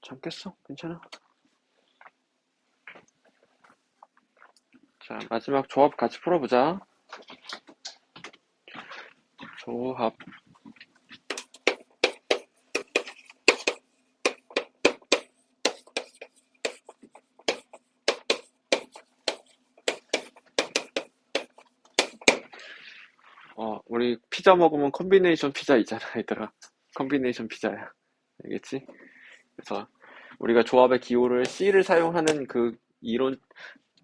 잠겠어? 괜찮아. 자, 마지막 조합 같이 풀어보자. 조합. 우리 피자 먹으면 컴비네이션 피자 있잖아, 얘들아. 컴비네이션 피자야. 알겠지? 그래서 우리가 조합의 기호를 C를 사용하는 그 이론,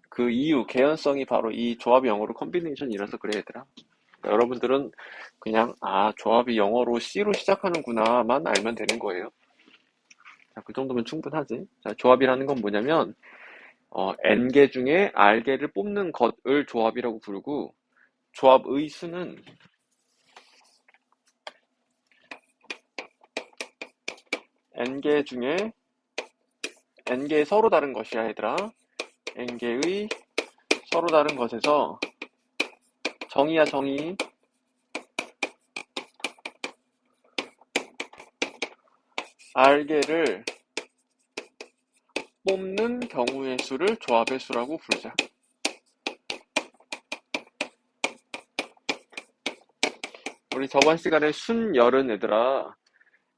그 이유, 개연성이 바로 이 조합이 영어로 컴비네이션이라서 그래, 얘들아. 그러니까 여러분들은 그냥, 조합이 영어로 C로 시작하는구나만 알면 되는 거예요. 자, 그 정도면 충분하지. 자, 조합이라는 건 뭐냐면, N개 중에 R개를 뽑는 것을 조합이라고 부르고, 조합의 수는 N개 중에 N개의 서로 다른 것이야, 얘들아. N개의 서로 다른 것에서 정의야, 정의. R개를 뽑는 경우의 수를 조합의 수라고 부르자. 우리 저번 시간에 순열은 얘들아,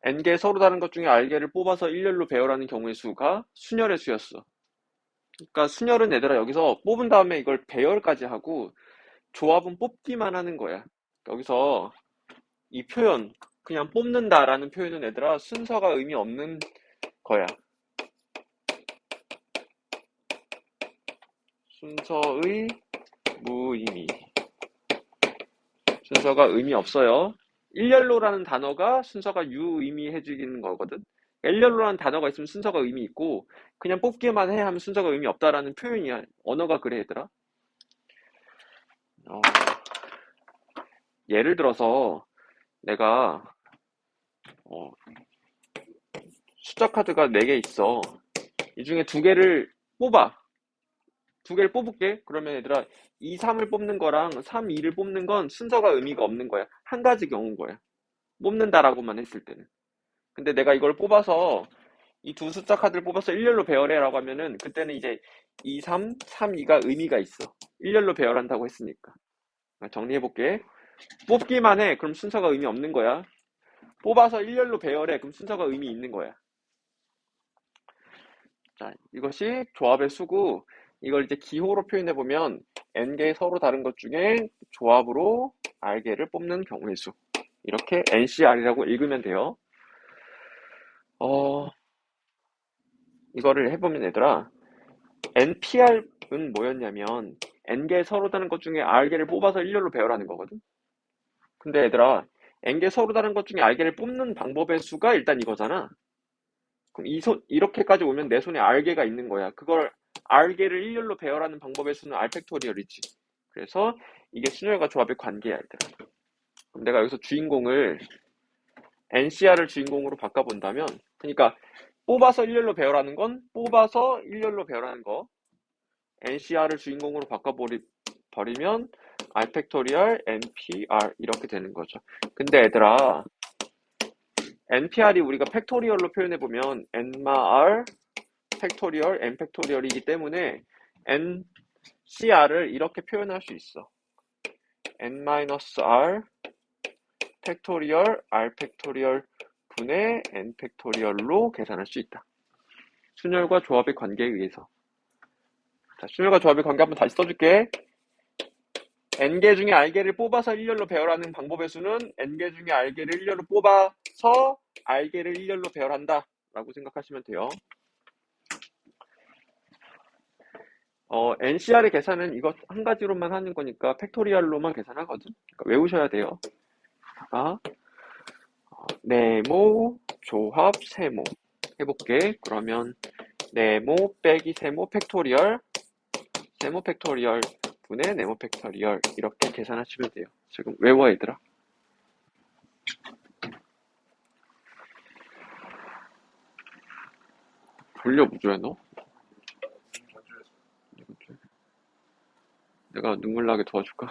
N개 서로 다른 것 중에 R개를 뽑아서 일렬로 배열하는 경우의 수가 순열의 수였어. 그러니까 순열은 얘들아 여기서 뽑은 다음에 이걸 배열까지 하고 조합은 뽑기만 하는 거야. 여기서 이 표현, 그냥 뽑는다라는 표현은 얘들아 순서가 의미 없는 거야. 순서의 무의미. 순서가 의미 없어요. 일렬로라는 단어가 순서가 유의미해지는 거거든. 일렬로라는 단어가 있으면 순서가 의미 있고 그냥 뽑기만 해 하면 순서가 의미 없다라는 표현이야. 언어가 그래 얘들아. 어, 예를 들어서 내가 어, 숫자 카드가 4개 있어. 이 중에 2개를 뽑아. 2개를 뽑을게. 그러면 얘들아 2, 3을 뽑는 거랑 3, 2를 뽑는 건 순서가 의미가 없는 거야. 한 가지 경우인 거야. 뽑는다라고만 했을 때는. 근데 내가 이걸 뽑아서 이 두 숫자 카드를 뽑아서 일렬로 배열해라고 하면은 그때는 이제 2, 3, 3, 2가 의미가 있어. 일렬로 배열한다고 했으니까. 정리해볼게. 뽑기만 해. 그럼 순서가 의미 없는 거야. 뽑아서 일렬로 배열해. 그럼 순서가 의미 있는 거야. 자, 이것이 조합의 수고, 이걸 이제 기호로 표현해보면 n개 서로 다른 것 중에 조합으로 r개를 뽑는 경우의 수. 이렇게 NCR이라고 읽으면 돼요. 이거를 해보면 얘들아, NPR은 뭐였냐면 n개 서로 다른 것 중에 r개를 뽑아서 일렬로 배열하는 거거든. 근데 얘들아, n개 서로 다른 것 중에 r개를 뽑는 방법의 수가 일단 이거잖아. 그럼 이렇게까지 오면 내 손에 r개가 있는 거야. 그걸 r개를 일렬로 배열하는 방법의 수는 r팩토리얼이지. 그래서 이게 순열과 조합의 관계야, 얘들아. 그럼 내가 여기서 주인공을 NCR을 주인공으로 바꿔본다면, 그러니까 뽑아서 일렬로 배열하는 건 뽑아서 일렬로 배열하는 거, NCR을 주인공으로 바꿔버리면 R 팩토리얼 NPR 이렇게 되는 거죠. 근데 얘들아, NPR이 우리가 팩토리얼로 표현해보면 N마 R 팩토리얼 N 팩토리얼이기 때문에 NCR을 이렇게 표현할 수 있어. N-R 팩토리얼 R 팩토리얼 분의 N 팩토리얼로 계산할 수 있다. 순열과 조합의 관계에 의해서. 자, 순열과 조합의 관계 한번 다시 써줄게. n개 중에 r개를 뽑아서 일렬로 배열하는 방법의 수는 n개 중에 r개를 일렬로 뽑아서 r개를 일렬로 배열한다 라고 생각하시면 돼요. NCR의 계산은 이거 한 가지로만 하는 거니까 팩토리얼로만 계산하거든. 그러니까 외우셔야 돼요. 네모, 조합, 세모 해볼게. 그러면 네모 빼기 세모 팩토리얼, 세모 팩토리얼 분의 네모 팩토리얼 이렇게 계산하시면 돼요. 지금 외워 얘들아. 돌려 무조야 너? 내가 눈물 나게 도와줄까?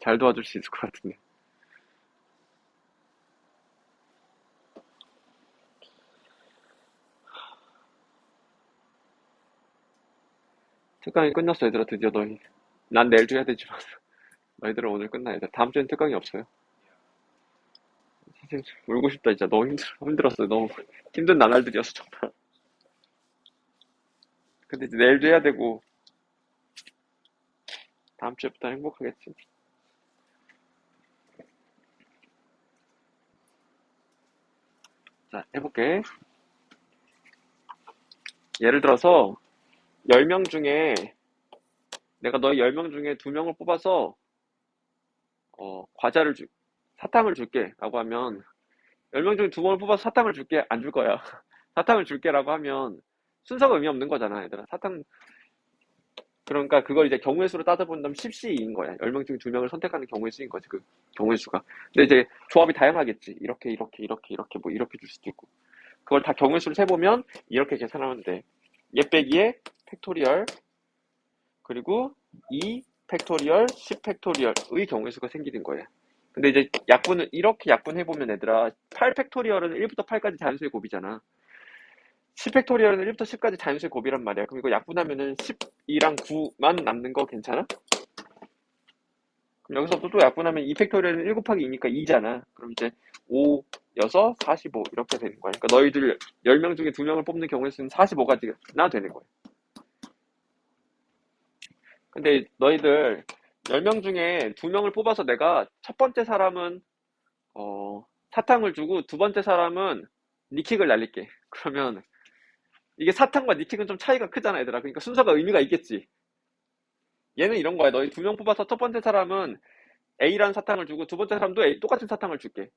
잘 도와줄 수 있을 것 같은데. 특강이 끝났어, 얘들아. 드디어 너희. 난 내일도 해야 되지만. 너희들은 오늘 끝나, 얘들아. 다음 주엔 특강이 없어요. 선생님, 울고 싶다, 진짜. 너무 힘들었어. 너무 힘든 나날들이었어, 정말. 근데 이제 내일도 해야 되고, 다음 주부터 행복하겠지. 자, 해볼게. 예를 들어서, 10명 중에, 내가 너희 10명 중에 2명을 뽑아서, 과자를 사탕을 줄게. 라고 하면, 10명 중에 2명을 뽑아서 사탕을 줄게. 안 줄 거야. 사탕을 줄게라고 하면, 순서가 의미 없는 거잖아, 얘들아. 그러니까 그걸 이제 경우의 수로 따져본다면 10C인 거야. 10명 중에 2명을 선택하는 경우의 수인 거지, 그 경우의 수가. 근데 이제 조합이 다양하겠지. 이렇게 뭐 이렇게 줄 수도 있고. 그걸 다 경우의 수를 세보면 이렇게 계산하면 돼. 얘 빼기에 팩토리얼, 그리고 2 팩토리얼, 10 팩토리얼의 경우의 수가 생기는 거야. 근데 이제 약분을 이렇게 약분해보면 얘들아, 8 팩토리얼은 1부터 8까지 자연수의 곱이잖아. 10 팩토리얼은 1부터 10까지 자연수의 곱이란 말이야. 그럼 이거 약분하면은 12랑 9만 남는 거 괜찮아? 그럼 여기서 또 약분하면 2 팩토리얼은 1 곱하기 2니까 2잖아. 그럼 이제 5, 6, 45 이렇게 되는 거야. 그러니까 너희들 10명 중에 2명을 뽑는 경우의 수는 45가지나 되는 거야. 근데 너희들 10명 중에 2명을 뽑아서 내가 첫 번째 사람은 사탕을 주고 두 번째 사람은 니킥을 날릴게. 그러면 이게 사탕과 니킥은 좀 차이가 크잖아, 얘들아. 그러니까 순서가 의미가 있겠지. 얘는 이런 거야. 너희 2명 뽑아서 첫 번째 사람은 A라는 사탕을 주고 두 번째 사람도 A 똑같은 사탕을 줄게.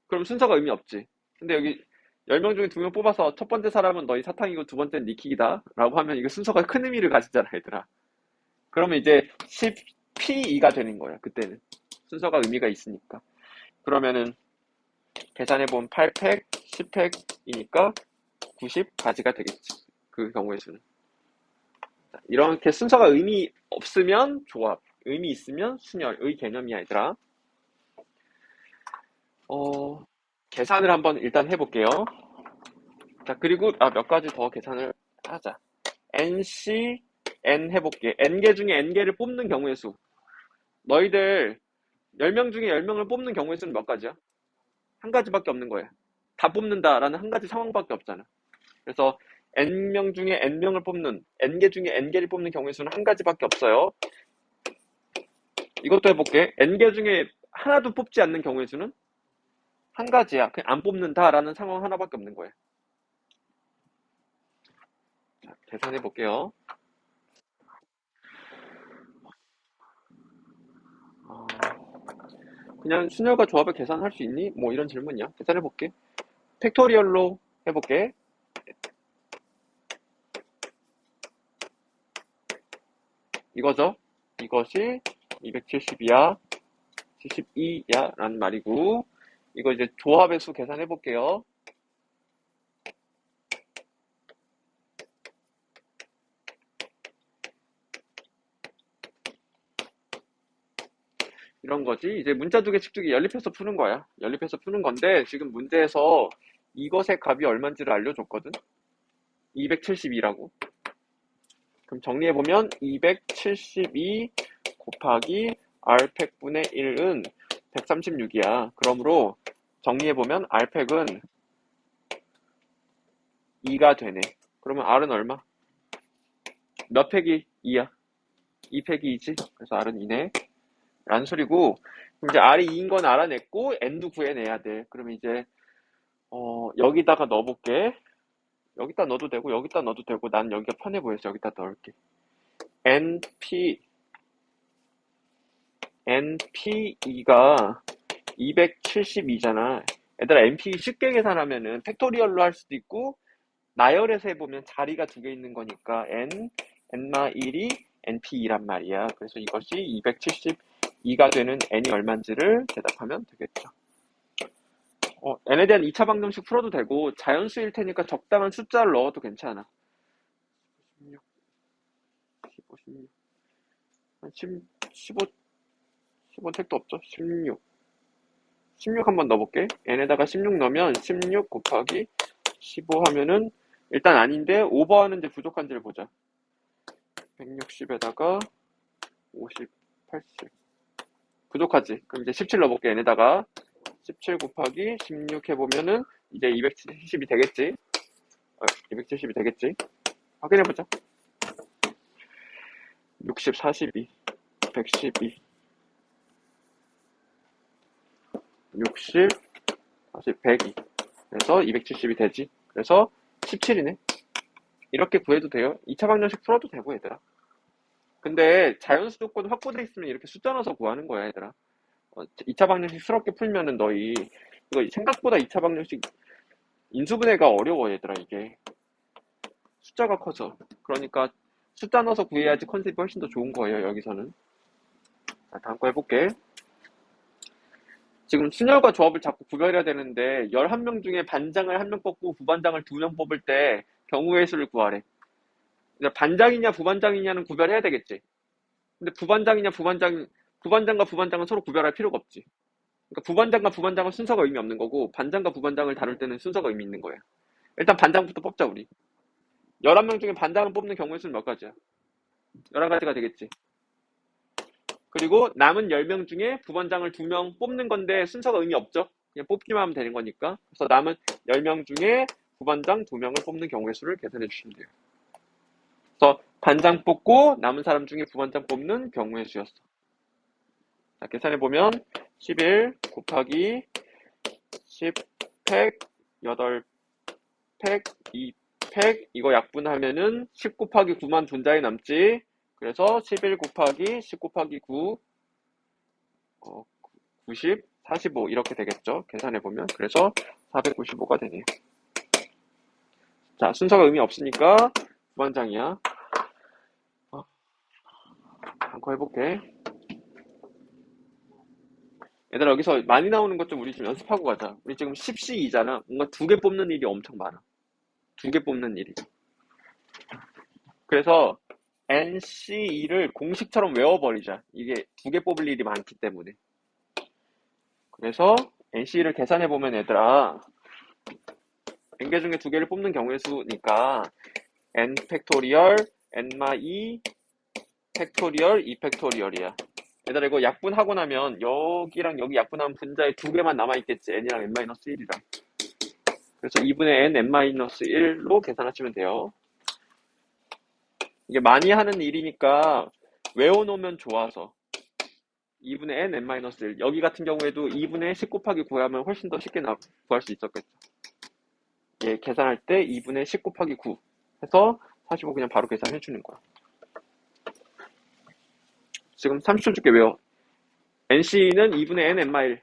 그럼 순서가 의미 없지. 근데 여기 10명 중에 2명 뽑아서 첫 번째 사람은 너희 사탕이고 두 번째는 니킥이다 라고 하면 이거 순서가 큰 의미를 가지잖아, 얘들아. 그러면 이제 10P2가 되는 거야, 그때는. 순서가 의미가 있으니까. 그러면은 계산해보면 8팩, 10팩이니까 90가지가 되겠지. 그 경우의 수는. 이렇게 순서가 의미 없으면 조합, 의미 있으면 순열의 개념이야, 얘들아. 어, 계산을 한번 일단 해볼게요. 자, 그리고 몇 가지 더 계산을 하자. NC, N 해볼게. N개 중에 N개를 뽑는 경우의 수. 너희들 10명 중에 10명을 뽑는 경우의 수는 몇 가지야? 한 가지밖에 없는 거야. 다 뽑는다라는 한 가지 상황밖에 없잖아. 그래서 N명 중에 N명을 뽑는, N개 중에 N개를 뽑는 경우의 수는 한 가지밖에 없어요. 이것도 해볼게. N개 중에 하나도 뽑지 않는 경우의 수는 한 가지야. 그냥 안 뽑는다라는 상황 하나밖에 없는 거야. 자, 계산해 볼게요. 어, 그냥 순열과 조합을 계산할 수 있니? 뭐 이런 질문이야. 계산해 볼게. 팩토리얼로 해볼게. 이거죠. 이것이 270이야, 72야 라는 말이고, 이거 이제 조합의 수 계산해 볼게요. 이런 거지. 이제 문자 두 개씩 두개 연립해서 푸는 거야. 연립해서 푸는 건데, 지금 문제에서 이것의 값이 얼마인지를 알려줬거든. 272라고. 그럼 정리해보면 272 곱하기 R팩분의 1은 136이야. 그러므로 정리해보면 R팩은 2가 되네. 그러면 R은 얼마? 몇 팩이 2야? 2팩이 2지? 그래서 R은 2네. 라는 소리고, 그럼 이제 R이 2인 건 알아냈고, N도 구해내야 돼. 그러면 이제, 여기다가 넣어볼게. 여기다 넣어도 되고, 여기다 넣어도 되고, 난 여기가 편해 보여서 여기다 넣을게. NP2가 272잖아. 얘들아, NP 쉽게 계산하면은 팩토리얼로 할 수도 있고, 나열해서 해보면 자리가 두 개 있는 거니까 N-1이 NP2란 말이야. 그래서 이것이 272가 되는 N이 얼마인지를 대답하면 되겠죠. N에 대한 2차 방정식 풀어도 되고, 자연수일 테니까 적당한 숫자를 넣어도 괜찮아. 16, 15, 16, 15 택도 없죠? 16 한번 넣어볼게. n에다가 16 넣으면 16 곱하기 15 하면은 일단 아닌데 오버하는데 부족한지를 보자. 160에다가 50, 80. 부족하지? 그럼 이제 17 넣어볼게. 얘네다가 17 곱하기 16 해보면은 이제 270이 되겠지? 270이 되겠지? 확인해보자. 60, 42, 112, 60, 40, 102. 그래서 270이 되지. 그래서 17이네. 이렇게 구해도 돼요. 2차 방정식 풀어도 되고, 얘들아. 근데 자연수 조건 확보돼 있으면 이렇게 숫자 넣어서 구하는 거야, 얘들아. 2차 방정식스럽게 풀면은 너희 이거 생각보다 2차 방정식 인수분해가 어려워, 얘들아. 이게 숫자가 커서. 그러니까 숫자 넣어서 구해야지 컨셉이 훨씬 더 좋은 거예요, 여기서는. 자, 다음 거 해볼게. 지금 순열과 조합을 자꾸 구별해야 되는데 11명 중에 반장을 1명 뽑고 부반장을 2명 뽑을 때 경우의 수를 구하래. 반장이냐 부반장이냐는 구별해야 되겠지. 근데 부반장과 부반장은 서로 구별할 필요가 없지. 그러니까 부반장과 부반장은 순서가 의미 없는 거고 반장과 부반장을 다룰 때는 순서가 의미 있는 거예요. 일단 반장부터 뽑자, 우리. 11명 중에 반장을 뽑는 경우의 수는 몇 가지야? 11가지가 되겠지. 그리고 남은 10명 중에 부반장을 2명 뽑는 건데 순서가 의미 없죠? 그냥 뽑기만 하면 되는 거니까. 그래서 남은 10명 중에 부반장 2명을 뽑는 경우의 수를 계산해 주시면 돼요. 그래서 반장 뽑고 남은 사람 중에 부반장 뽑는 경우의 수였어. 자, 계산해보면 11 곱하기 10 팩, 8 팩, 2 팩, 이거 약분하면은 10 곱하기 9만 분자에 남지. 그래서 11 곱하기 10 곱하기 9, 90, 45 이렇게 되겠죠. 계산해보면. 그래서 495가 되네요. 자, 순서가 의미 없으니까 부반장이야. 한거 해볼게. 얘들아, 여기서 많이 나오는 것 좀 우리 좀 연습하고 가자. 우리 지금 10C2잖아. 뭔가 2개 뽑는 일이 엄청 많아. 2개 뽑는 일이. 그래서 NC2를 공식처럼 외워버리자. 이게 2개 뽑을 일이 많기 때문에. 그래서 NC2를 계산해보면 얘들아, n개 중에 2개를 뽑는 경우의 수니까 n 팩토리얼, n-2 팩토리얼, 2 팩토리얼이야. 얘들아, 이거 약분하고 나면 여기랑 여기 약분하면 분자에 2개만 남아있겠지. n이랑 n-1이랑. 그래서 2분의 n, n-1로 계산하시면 돼요. 이게 많이 하는 일이니까 외워놓으면 좋아서 2분의 n, n-1. 여기 같은 경우에도 2분의 10 곱하기 9 하면 훨씬 더 쉽게 구할 수 있었겠죠. 예, 계산할 때 2분의 10 곱하기 9 해서 45 그냥 바로 계산해 주는 거야. 지금 30초 줄게 외워. NC는 2분의 n, n-1.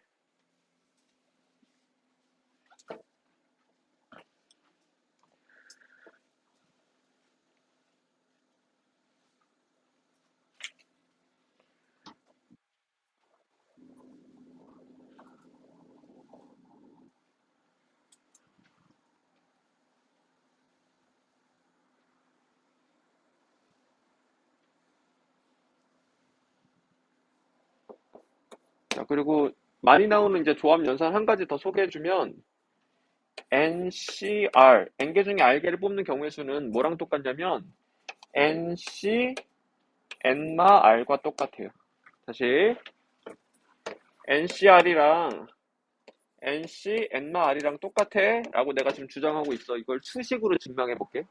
자, 그리고 많이 나오는 이제 조합 연산 한 가지 더 소개해주면 NCR, n개 중에 r개를 뽑는 경우의 수는 뭐랑 똑같냐면 NC, n마 r과 똑같아요. 다시 NCR이랑 NC, n마 r이랑 똑같아 라고 내가 지금 주장하고 있어. 이걸 수식으로 증명해 볼게.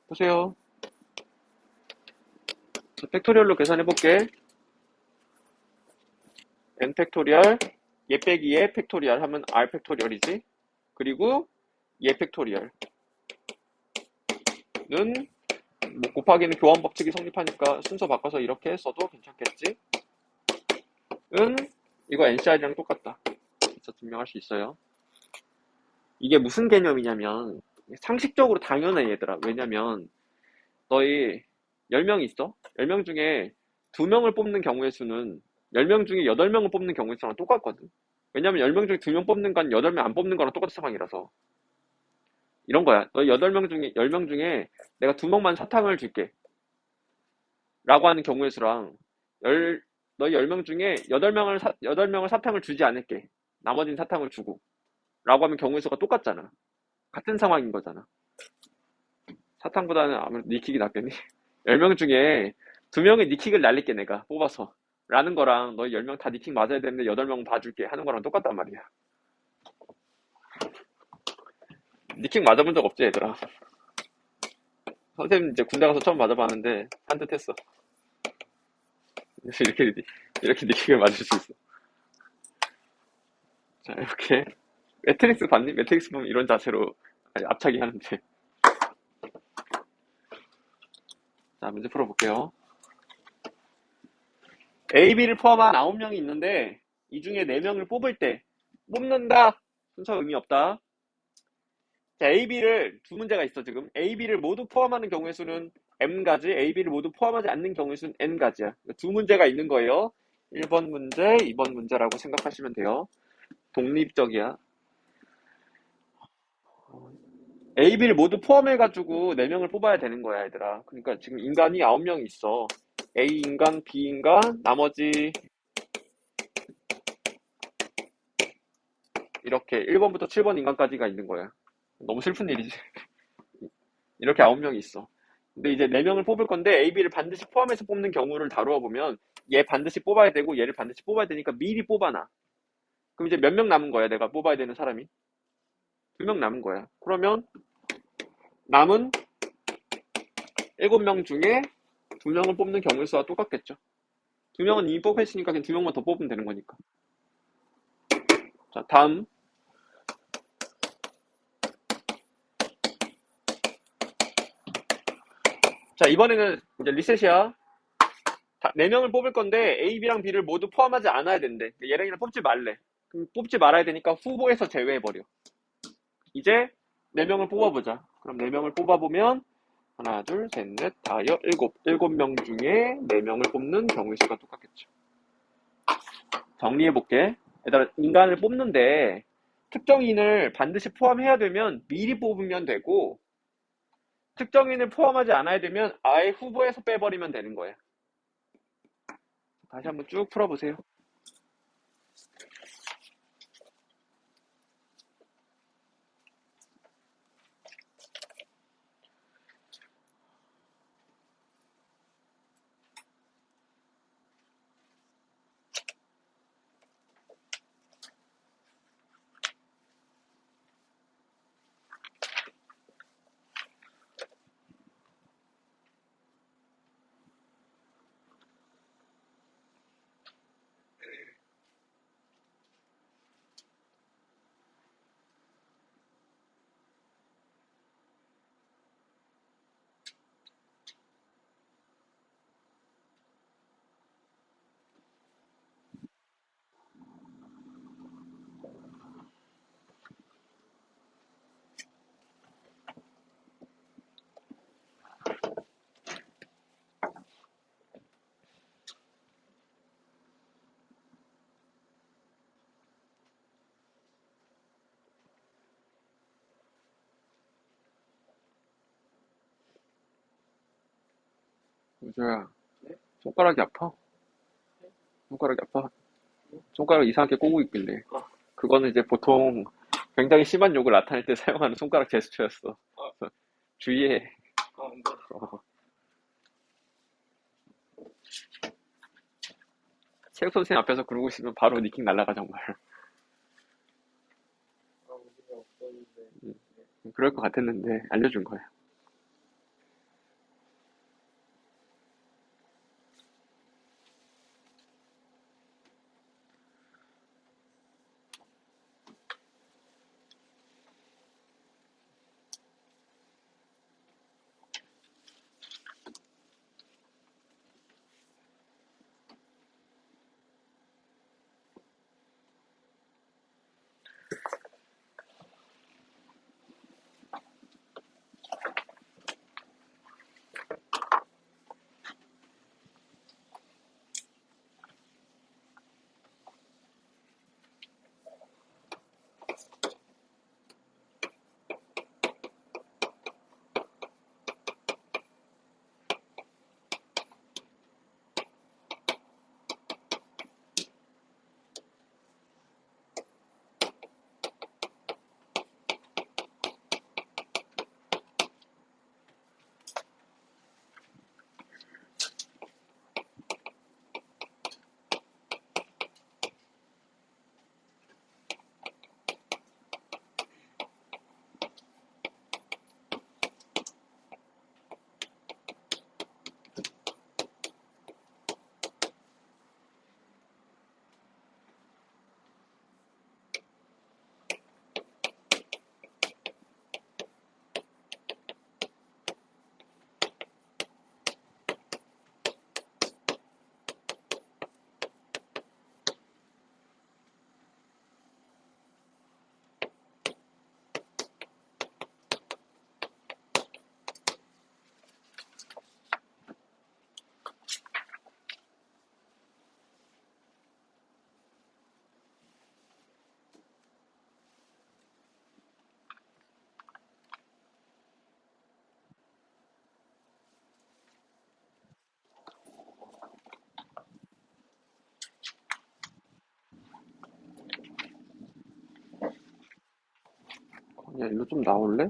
보세요. 팩토리얼로 계산해 볼게. n 팩토리얼, 얘 빼기 얘 팩토리얼 하면 r 팩토리얼이지. 그리고 얘 팩토리얼은 뭐 곱하기는 교환 법칙이 성립하니까 순서 바꿔서 이렇게 써도 괜찮겠지. 이거 NCR이랑 똑같다. 그래서 증명할 수 있어요. 이게 무슨 개념이냐면 상식적으로 당연해, 얘들아. 왜냐면 너희 10명 있어? 10명 중에 2명을 뽑는 경우의 수는 10명 중에 8명을 뽑는 경우의 수랑 똑같거든. 왜냐면 10명 중에 2명 뽑는 건 8명 안 뽑는 거랑 똑같은 상황이라서. 이런 거야. 너희 8명 중에 10명 중에 내가 2명만 사탕을 줄게 라고 하는 경우의 수랑 너희 10명 중에 8명을 사탕을 주지 않을게. 나머지는 사탕을 주고 라고 하면 경우의 수가 똑같잖아. 같은 상황인 거잖아. 사탕보다는 아무래도 니킥이 낫겠니? 10명 중에 2명이 니킥을 날릴게 내가 뽑아서 라는 거랑 너희 10명 다 니킥 맞아야 되는데 8명 봐줄게 하는 거랑 똑같단 말이야. 니킥 맞아본 적 없지 얘들아? 선생님 이제 군대 가서 처음 맞아봤는데 산뜻했어. 이렇게 이렇게 니킥을 맞을 수 있어. 자 이렇게 매트릭스 봤니? 매트릭스 보면 이런 자세로 앞차기 하는데. 자 문제 풀어볼게요. A, B를 포함한 9명이 있는데 이 중에 4명을 뽑을 때 뽑는다 순서 의미 없다. 자, A, B를 두 문제가 있어 지금. A, B를 모두 포함하는 경우의 수는 M가지, A, B를 모두 포함하지 않는 경우의 수는 N가지야. 두 문제가 있는 거예요. 1번 문제, 2번 문제라고 생각하시면 돼요. 독립적이야. A, B를 모두 포함해가지고 4명을 뽑아야 되는 거야, 얘들아. 그러니까 지금 인간이 9명이 있어. A 인간, B 인간, 나머지 이렇게 1번부터 7번 인간까지가 있는 거야. 너무 슬픈 일이지. 이렇게 9명이 있어. 근데 이제 4명을 뽑을 건데 A, B를 반드시 포함해서 뽑는 경우를 다루어 보면 얘 반드시 뽑아야 되고 얘를 반드시 뽑아야 되니까 미리 뽑아놔. 그럼 이제 몇 명 남은 거야, 내가 뽑아야 되는 사람이? 2명 남은 거야. 그러면 남은 7명 중에 2명을 뽑는 경우의 수와 똑같겠죠. 2명은 이미 뽑혔으니까 그냥 2명만 더 뽑으면 되는 거니까. 자, 다음. 자, 이번에는 이제 리셋이야. 4명을 뽑을 건데 A, B랑 B를 모두 포함하지 않아야 된대. 얘랑 얘랑 뽑지 말래. 그럼 뽑지 말아야 되니까 후보에서 제외해버려. 이제 4명을 뽑아보자. 그럼 4명을 뽑아보면 하나, 둘, 셋, 넷, 다, 일곱. 7명 중에 4명을 뽑는 경우의 수가 똑같겠죠. 정리해볼게. 얘들아, 인간을 뽑는데 특정인을 반드시 포함해야 되면 미리 뽑으면 되고 특정인을 포함하지 않아야 되면 아예 후보에서 빼버리면 되는 거야. 다시 한번 쭉 풀어보세요. 우주야, 손가락이 아파? 손가락이 아파? 손가락 이상하게 꼬고 있길래. 그거는 이제 보통 굉장히 심한 욕을 나타낼 때 사용하는 손가락 제스처였어. 그래서 주의해. 어, 체육 선생님 앞에서 그러고 있으면 바로 니킹 날라가 정말. 그럴 것 같았는데 알려준 거야. 야, 일로 좀 나올래?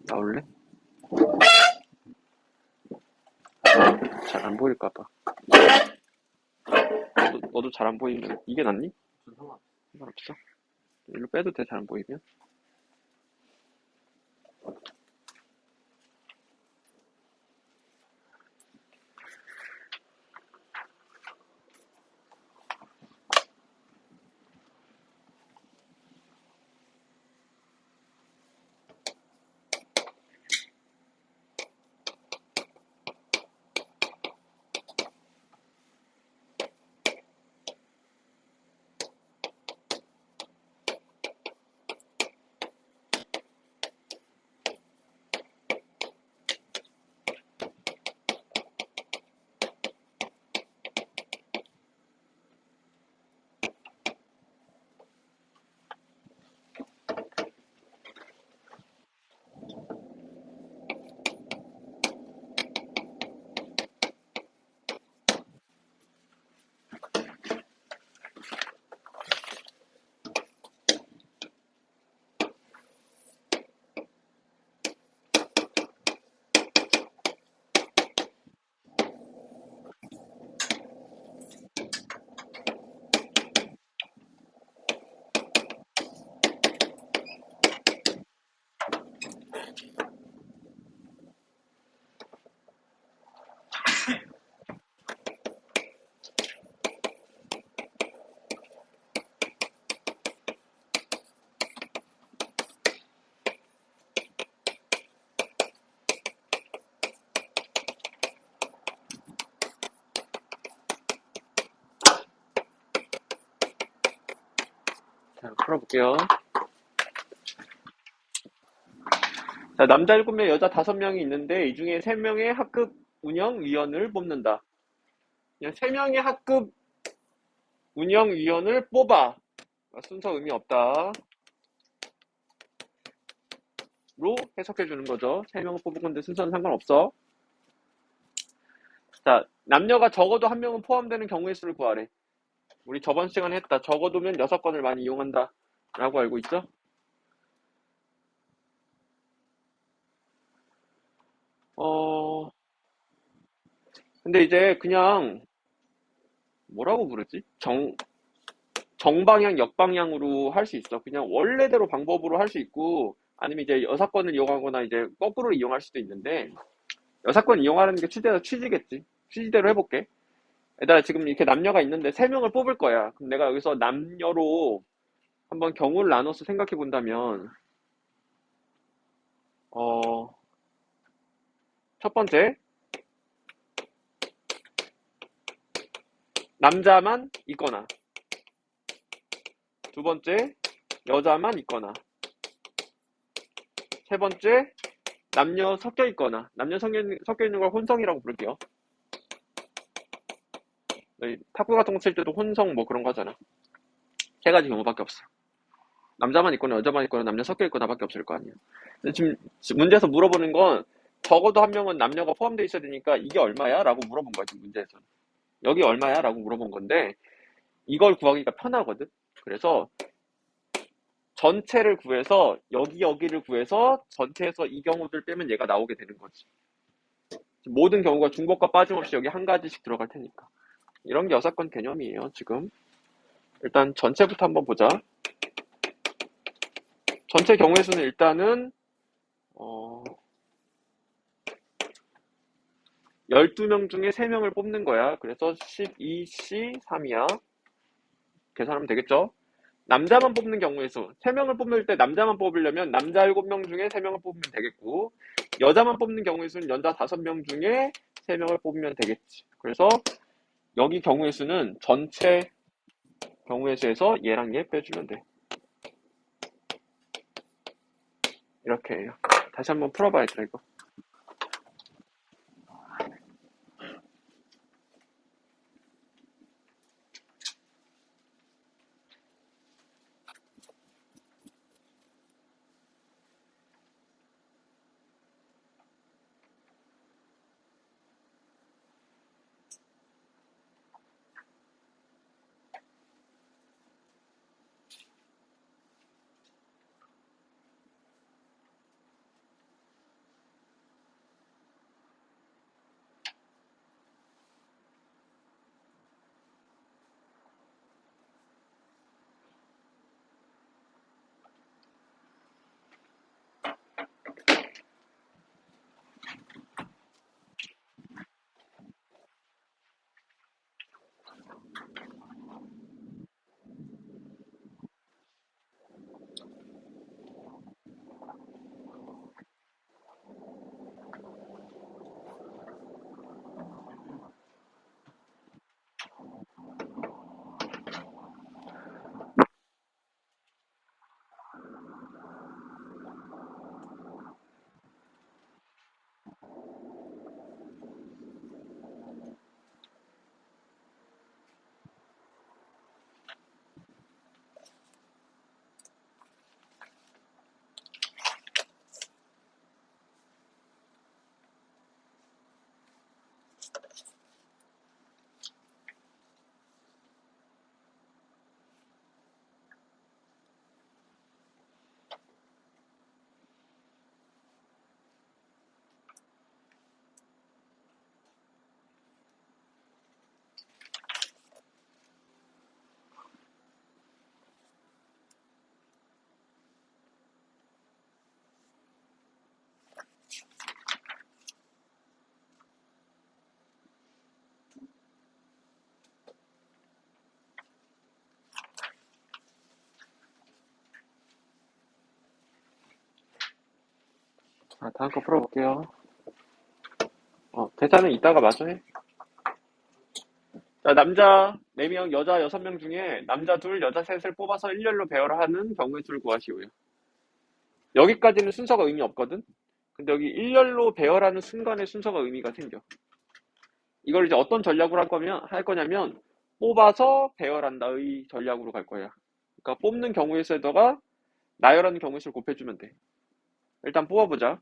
나올래? 잘 안 보일까봐. 너도 잘 안 보이면 이게 낫니? 상관없어. 일로 빼도 돼, 잘 안 보이면. 자, 풀어볼게요. 자, 남자 7명, 여자 5명이 있는데, 이 중에 3명의 학급 운영위원을 뽑는다. 그냥 3명의 학급 운영위원을 뽑아. 순서 의미 없다. 로 해석해주는 거죠. 3명을 뽑은 건데 순서는 상관없어. 자, 남녀가 적어도 1명은 포함되는 경우의 수를 구하래. 우리 저번 시간에 했다. 적어도면 6건을 많이 이용한다. 라고 알고 있죠? 근데 이제 그냥 뭐라고 부르지? 정방향, 역방향으로 할 수 있어. 그냥 원래대로 방법으로 할 수 있고, 아니면 이제 여사건을 이용하거나 이제 거꾸로 이용할 수도 있는데, 여사건 이용하는 게 취지겠지. 취지대로 해볼게. 얘들아, 지금 이렇게 남녀가 있는데 3명을 뽑을 거야. 그럼 내가 여기서 남녀로 한번 경우를 나눠서 생각해 본다면, 어, 첫 번째, 남자만 있거나, 두 번째, 여자만 있거나, 세 번째, 남녀 섞여 있거나, 남녀 섞여 있는 걸 혼성이라고 부를게요. 탁구 같은 거 칠 때도 혼성 뭐 그런 거 하잖아. 세 가지 경우밖에 없어. 남자만 있거나 여자만 있거나 남녀 섞여 있거나밖에 없을 거 아니야. 근데 지금 문제에서 물어보는 건 적어도 1명은 남녀가 포함되어 있어야 되니까 이게 얼마야? 라고 물어본 거야, 지금 문제에서. 여기 얼마야? 라고 물어본 건데 이걸 구하기가 편하거든. 그래서 전체를 구해서 여기를 구해서 전체에서 이 경우들 빼면 얘가 나오게 되는 거지. 모든 경우가 중복과 빠짐없이 여기 한 가지씩 들어갈 테니까. 이런 게 여사건 개념이에요, 지금. 일단 전체부터 한번 보자. 전체 경우의 수는 일단은 12명 중에 3명을 뽑는 거야. 그래서 12C3이야. 계산하면 되겠죠? 남자만 뽑는 경우의 수. 3명을 뽑을 때 남자만 뽑으려면 남자 7명 중에 3명을 뽑으면 되겠고, 여자만 뽑는 경우의 수는 여자 5명 중에 3명을 뽑으면 되겠지. 그래서 여기 경우의 수는 전체 경우의 수에서 얘랑 얘 빼주면 돼. 이렇게 해요. 다시 한번 풀어봐야겠다, 이거. 자, 다음 거 풀어볼게요. 계산은 이따가 마저 해. 자, 남자 4명, 여자 6명 중에 남자 둘, 여자 셋을 뽑아서 일렬로 배열을 하는 경우의 수를 구하시오요. 여기까지는 순서가 의미 없거든? 근데 여기 일렬로 배열하는 순간에 순서가 의미가 생겨. 이걸 이제 어떤 전략으로 할 거냐면, 뽑아서 배열한다의 전략으로 갈 거야. 그러니까 뽑는 경우의 수에다가 나열하는 경우의 수를 곱해주면 돼. 일단 뽑아보자.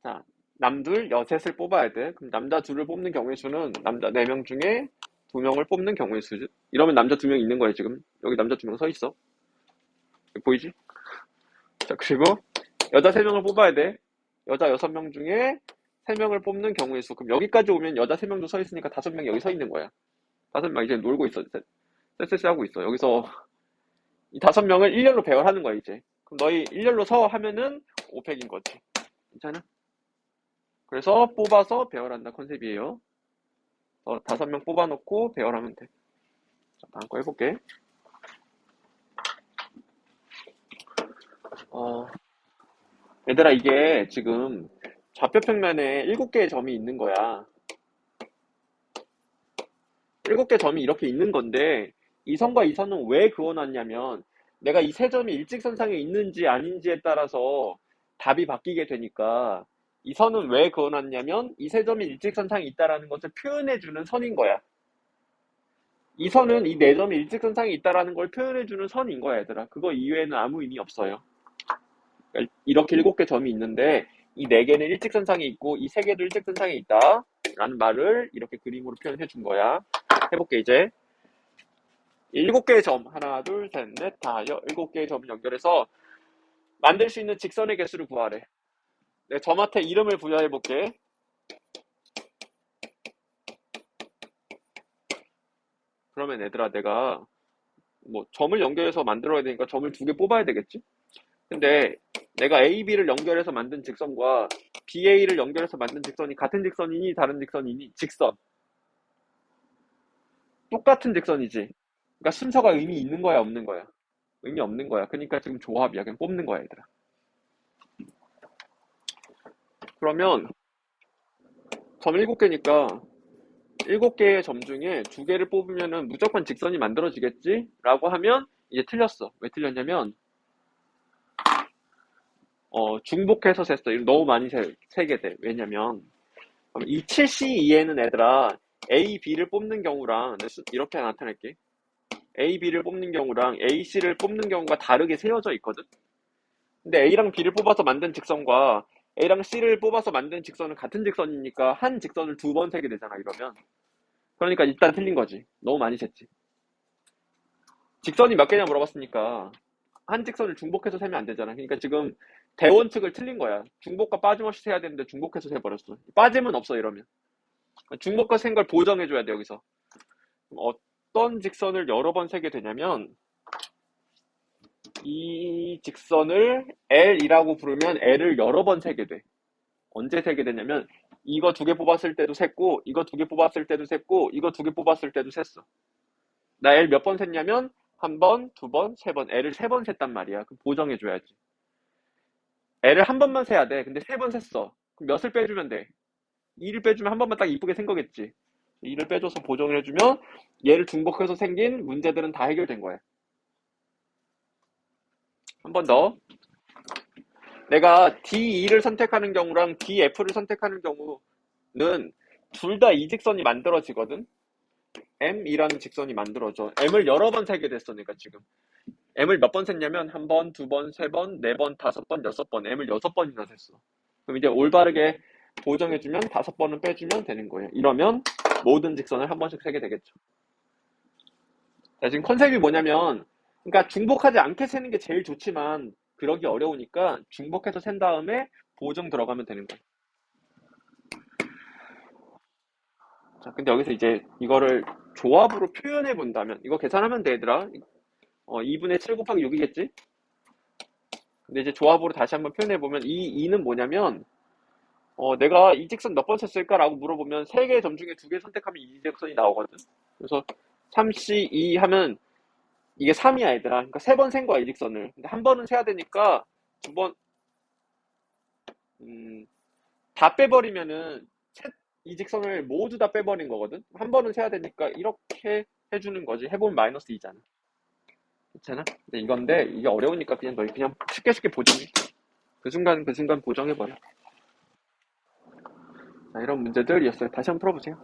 자, 남둘, 여셋을 뽑아야 돼. 그럼 남자 둘을 뽑는 경우의 수는 남자 4명 중에 2명을 뽑는 경우의 수지. 이러면 남자 2명 있는 거야, 지금. 여기 남자 2명 서 있어. 보이지? 자, 그리고 여자 3명을 뽑아야 돼. 여자 6명 중에 3명을 뽑는 경우의 수. 그럼 여기까지 오면 여자 3명도 서 있으니까 5명 여기 서 있는 거야. 5명 이제 놀고 있어. 쎄쎄쎄 하고 있어. 여기서 이 5명을 일렬로 배열하는 거야, 이제. 그럼 너희 일렬로 서 하면은 5팩인 거지. 괜찮아? 그래서 뽑아서 배열한다 컨셉이에요. 5명 뽑아놓고 배열하면 돼. 자, 다음 거 해볼게. 얘들아, 이게 지금 좌표평면에 7개의 점이 있는 거야. 7개 점이 이렇게 있는 건데, 이 선과 이 선은 왜 그어놨냐면, 내가 이 세 점이 일직선상에 있는지 아닌지에 따라서 답이 바뀌게 되니까, 이 선은 왜 그어놨냐면, 이 세 점이 일직선상에 있다라는 것을 표현해주는 선인 거야. 이 선은 이 네 점이 일직선상에 있다라는 걸 표현해주는 선인 거야, 얘들아. 그거 이외에는 아무 의미 없어요. 그러니까 이렇게 7개 점이 있는데, 이 4개는 일직선상에 있고, 이 3개도 일직선상에 있다. 라는 말을 이렇게 그림으로 표현해 준 거야. 해볼게, 이제. 7개의 점. 하나, 둘, 셋, 넷, 다, 7개의 점을 연결해서 만들 수 있는 직선의 개수를 구하래. 내가 점한테 이름을 부여해볼게. 그러면 얘들아, 내가 뭐 점을 연결해서 만들어야 되니까 점을 2개 뽑아야 되겠지? 근데 내가 A, B를 연결해서 만든 직선과 BA를 연결해서 만든 직선이 같은 직선이니 다른 직선이니 직선. 똑같은 직선이지. 그러니까 순서가 의미 있는 거야, 없는 거야? 의미 없는 거야. 그러니까 지금 조합이야. 그냥 뽑는 거야, 얘들아. 그러면 점 7개니까 7개의 점 중에 2개를 뽑으면은 무조건 직선이 만들어지겠지? 라고 하면 이제 틀렸어. 왜 틀렸냐면 중복해서 셌어. 이거 너무 많이 세게 돼. 왜냐면 이 7C2에는 얘들아 A, B를 뽑는 경우랑 이렇게 나타낼게. A, B를 뽑는 경우랑 A, C를 뽑는 경우가 다르게 세워져 있거든. 근데 A랑 B를 뽑아서 만든 직선과 A랑 C를 뽑아서 만든 직선은 같은 직선이니까 한 직선을 2번 세게 되잖아, 이러면. 그러니까 일단 틀린 거지. 너무 많이 셌지. 직선이 몇 개냐 물어봤으니까 한 직선을 중복해서 세면 안 되잖아. 그러니까 지금 대원칙을 틀린 거야. 중복과 빠짐없이 세야 되는데 중복해서 세버렸어. 빠짐은 없어, 이러면. 중복과 센 걸 보정해줘야 돼, 여기서. 어떤 직선을 여러 번 세게 되냐면 이 직선을 L이라고 부르면 L을 여러 번 세게 돼. 언제 세게 되냐면 이거 2개 뽑았을 때도 셌고 이거 2개 뽑았을 때도 셌고 이거 2개 뽑았을 때도 셌어. 나 L 몇 번 셌냐면 한 번, 2번, 3번. L을 3번 셌단 말이야. 그럼 보정해줘야지. L을 한 번만 세야 돼. 근데 3번 셌어. 그럼 몇을 빼주면 돼? 2를 빼주면 한 번만 딱 이쁘게 센 거겠지. 2를 빼줘서 보정을 해주면 얘를 중복해서 생긴 문제들은 다 해결된 거야. 한 번 더. 내가 D2를 선택하는 경우랑 DF를 선택하는 경우는 둘 다 이 직선이 만들어지거든. M이라는 직선이 만들어져. M을 여러 번 세게 됐어, 내가 지금. M을 몇 번 셌냐면 한 번, 2번, 3번, 4번, 5번, 6번. M을 6번이나 셌어. 그럼 이제 올바르게 보정해주면 5번은 빼주면 되는 거예요. 이러면 모든 직선을 한 번씩 세게 되겠죠. 자, 지금 컨셉이 뭐냐면, 그러니까 중복하지 않게 세는 게 제일 좋지만 그러기 어려우니까 중복해서 센 다음에 보정 들어가면 되는 거예요. 자, 근데 여기서 이제 이거를 조합으로 표현해 본다면, 이거 계산하면 돼, 얘들아. 2분의 7 곱하기 6이겠지? 근데 이제 조합으로 다시 한번 표현해 보면, 이 2는 뭐냐면, 내가 이 직선 몇 번 셌을까라고 물어보면, 3개의 점 중에 2개 선택하면 이 직선이 나오거든. 그래서 3C2 하면 이게 3이야, 얘들아. 그러니까 3번 센 거야, 이직선을. 근데 한 번은 세야 되니까, 두 번, 음, 다 빼버리면은, 이직선을 모두 다 빼버린 거거든? 한 번은 세야 되니까, 이렇게 해주는 거지. 해보면 마이너스 2잖아. 괜찮아? 근데 이게 어려우니까 그냥 너희 그냥 쉽게 쉽게 보정해. 그 순간 보정해버려. 자, 이런 문제들이었어요. 다시 한번 풀어보세요.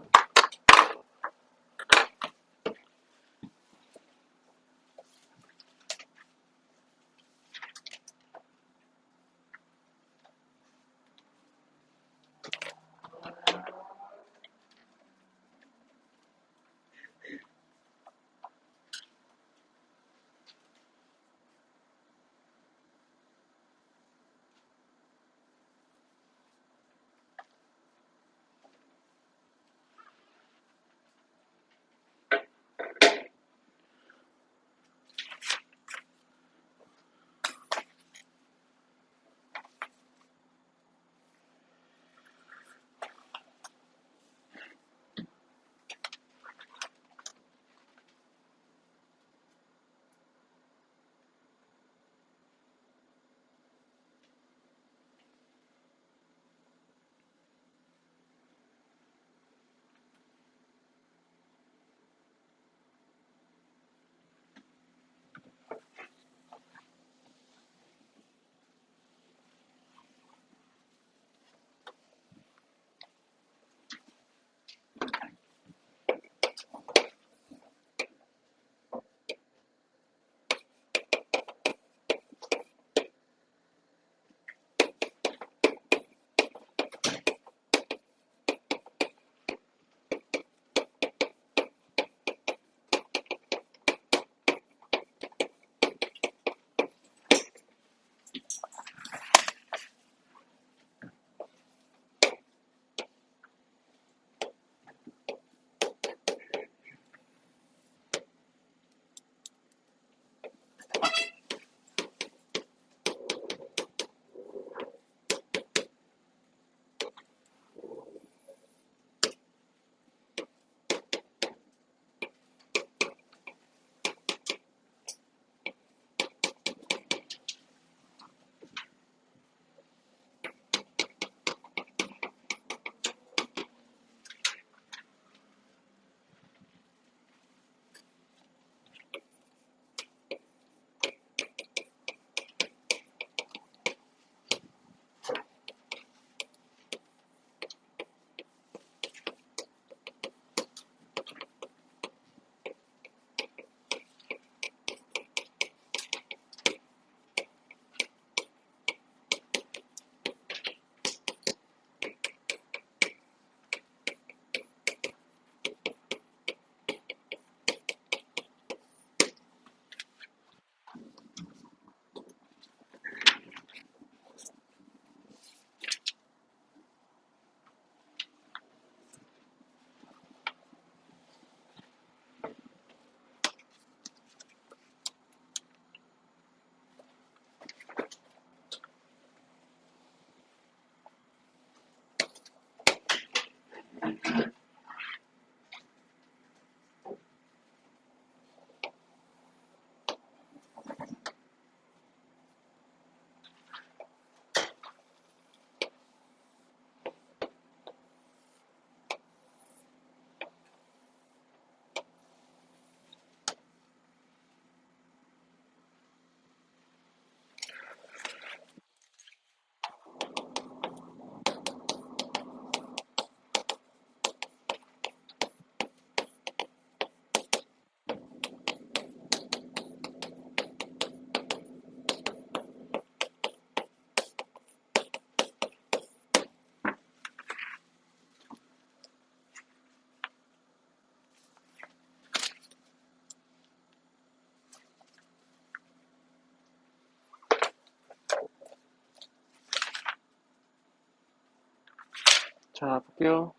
자, 볼게요.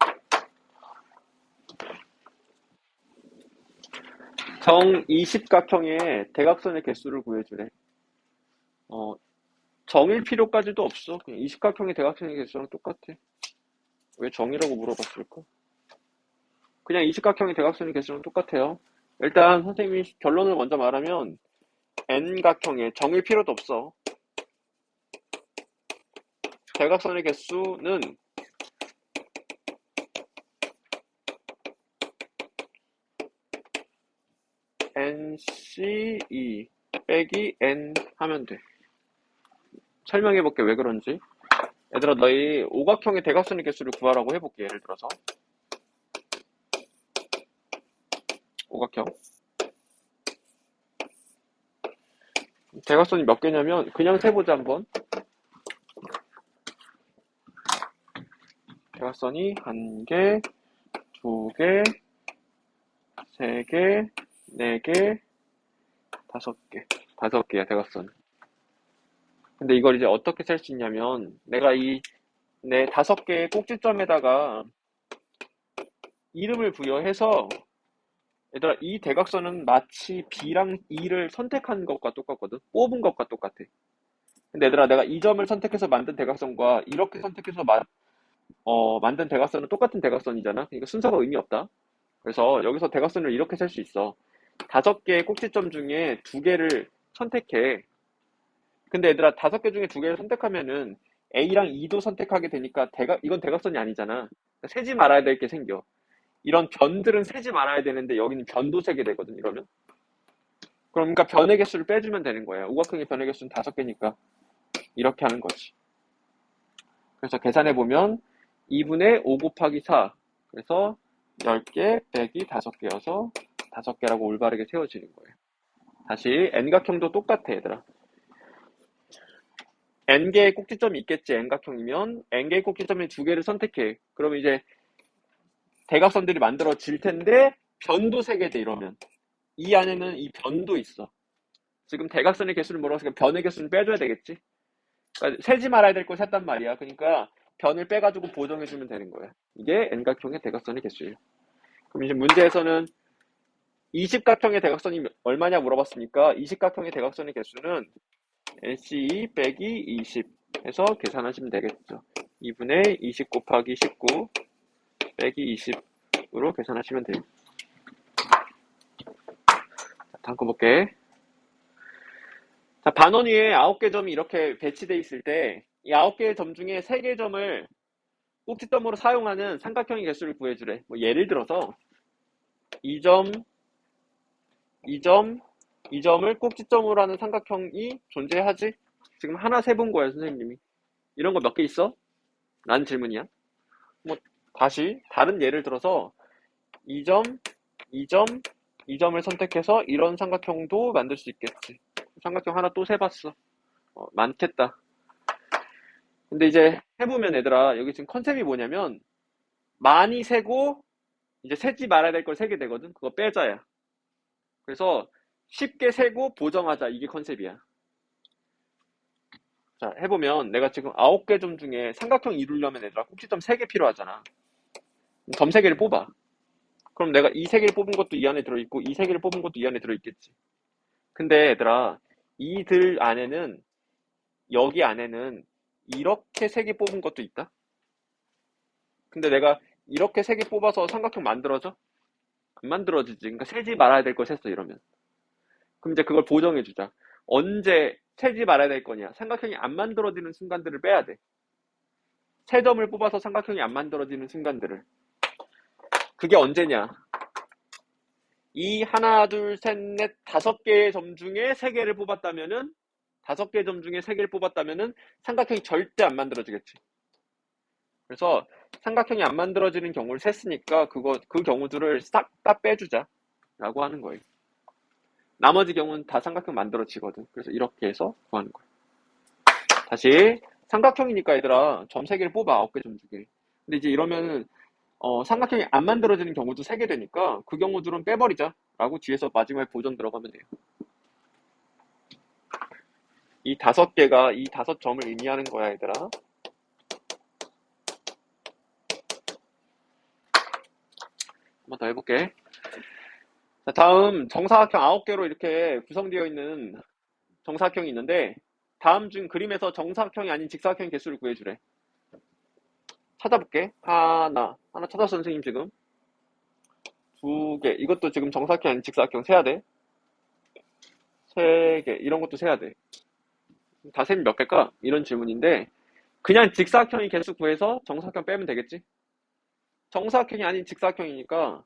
정이십각형의 대각선의 개수를 구해주래. 어, 정일 필요까지도 없어. 그냥 이십각형의 대각선의 개수랑 똑같아. 왜 정이라고 물어봤을까? 그냥 이십각형의 대각선의 개수랑 똑같아요. 일단 선생님이 결론을 먼저 말하면 N각형의 정일 필요도 없어. 대각선의 개수는 NC2 빼기 N 하면 돼. 설명해볼게 왜 그런지. 얘들아 너희 오각형의 대각선의 개수를 구하라고 해볼게. 예를 들어서 오각형 대각선이 몇 개냐면 그냥 세보자 한번. 대각선이 한 개, 두 개, 세 개, 네 개, 다섯 개. 다섯 개야 대각선. 근데 이걸 이제 어떻게 셀 수 있냐면 내가 이 내 다섯 개의 꼭지점에다가 이름을 부여해서 얘들아 이 대각선은 마치 B랑 E를 선택한 것과 똑같거든. 뽑은 것과 똑같아. 근데 얘들아 내가 이 점을 선택해서 만든 대각선과 이렇게 선택해서 만든 대각선은 똑같은 대각선이잖아. 그러니까 순서가 의미 없다. 그래서 여기서 대각선을 이렇게 셀 수 있어. 다섯 개의 꼭지점 중에 두 개를 선택해. 근데 얘들아 다섯 개 중에 두 개를 선택하면은 A랑 E도 선택하게 되니까 이건 대각선이 아니잖아. 그러니까 세지 말아야 될 게 생겨. 이런 변들은 세지 말아야 되는데 여기는 변도 세게 되거든 이러면. 그러니까 변의 개수를 빼주면 되는 거야. 오각형의 변의 개수는 다섯 개니까 이렇게 하는 거지. 그래서 계산해보면 2분의 5 곱하기 4. 그래서 10개 빼기 5개여서 5개라고 올바르게 세워지는 거예요. 다시 N각형도 똑같아 얘들아. N개의 꼭지점이 있겠지. N각형이면 N개의 꼭지점에 두 개를 선택해. 그러면 이제 대각선들이 만들어질 텐데 변도 세게 돼 이러면. 이 안에는 이 변도 있어. 지금 대각선의 개수를 물어서 변의 개수는 빼줘야 되겠지. 그러니까 세지 말아야 될 거 셌단 말이야. 그러니까 변을 빼가지고 보정해주면 되는 거야. 이게 N각형의 대각선의 개수예요. 그럼 이제 문제에서는 20각형의 대각선이 얼마냐 물어봤으니까 20각형의 대각선의 개수는 NC2 빼기 20 해서 계산하시면 되겠죠. 2분의 20 곱하기 19 빼기 20으로 계산하시면 돼요. 자, 다음 거 볼게. 자, 반원 위에 9개 점이 이렇게 배치되어 있을 때 이 9개의 점 중에 3개의 점을 꼭지점으로 사용하는 삼각형의 개수를 구해주래. 뭐 예를 들어서 이 점, 이 점, 이 점을 꼭지점으로 하는 삼각형이 존재하지? 지금 하나 세본 거야, 선생님이. 이런 거 몇 개 있어? 라는 질문이야. 뭐 다시 다른 예를 들어서 이 점, 이 점, 이 점을 선택해서 이런 삼각형도 만들 수 있겠지. 삼각형 하나 또 세봤어. 많겠다. 근데 이제 해보면 얘들아 여기 지금 컨셉이 뭐냐면 많이 세고 이제 세지 말아야 될 걸 세게 되거든. 그거 빼자야. 그래서 쉽게 세고 보정하자. 이게 컨셉이야. 자, 해보면 내가 지금 9개 점 중에 삼각형 이루려면 얘들아 꼭지점 3개 필요하잖아. 점 3개를 뽑아. 그럼 내가 이 3개를 뽑은 것도 이 안에 들어있고 이 3개를 뽑은 것도 이 안에 들어있겠지. 근데 얘들아 이들 안에는 여기 안에는 이렇게 3개 뽑은 것도 있다. 근데 내가 이렇게 3개 뽑아서 삼각형 만들어져? 안 만들어지지. 그러니까 세지 말아야 될 걸 셌어 이러면. 그럼 이제 그걸 보정해주자. 언제 세지 말아야 될 거냐? 삼각형이 안 만들어지는 순간들을 빼야 돼. 세 점을 뽑아서 삼각형이 안 만들어지는 순간들을. 그게 언제냐? 이 하나, 둘, 셋, 넷, 5개의 점 중에 3개를 뽑았다면은 5개의 점 중에 3개를 뽑았다면은 삼각형이 절대 안 만들어지겠지. 그래서 삼각형이 안 만들어지는 경우를 셌으니까 그 경우들을 싹 다 빼주자 라고 하는 거예요. 나머지 경우는 다 삼각형 만들어지거든. 그래서 이렇게 해서 구하는 거예요. 다시 삼각형이니까 얘들아 점 3개를 뽑아. 9개 점 중에. 근데 이제 이러면은 삼각형이 안 만들어지는 경우도 3개 되니까 그 경우들은 빼버리자 라고 뒤에서 마지막에 보정 들어가면 돼요. 이 5개가 이 5점을 의미하는 거야 얘들아. 한번 더 해볼게. 자, 다음 정사각형 9개로 이렇게 구성되어 있는 정사각형이 있는데 다음 중 그림에서 정사각형이 아닌 직사각형 개수를 구해주래. 찾아볼게. 하나 찾았어 선생님 지금. 2개. 이것도 지금 정사각형 아닌 직사각형 세야 돼. 3개. 이런 것도 세야 돼. 다 세면 몇 개일까? 이런 질문인데 그냥 직사각형의 개수 구해서 정사각형 빼면 되겠지? 정사각형이 아닌 직사각형이니까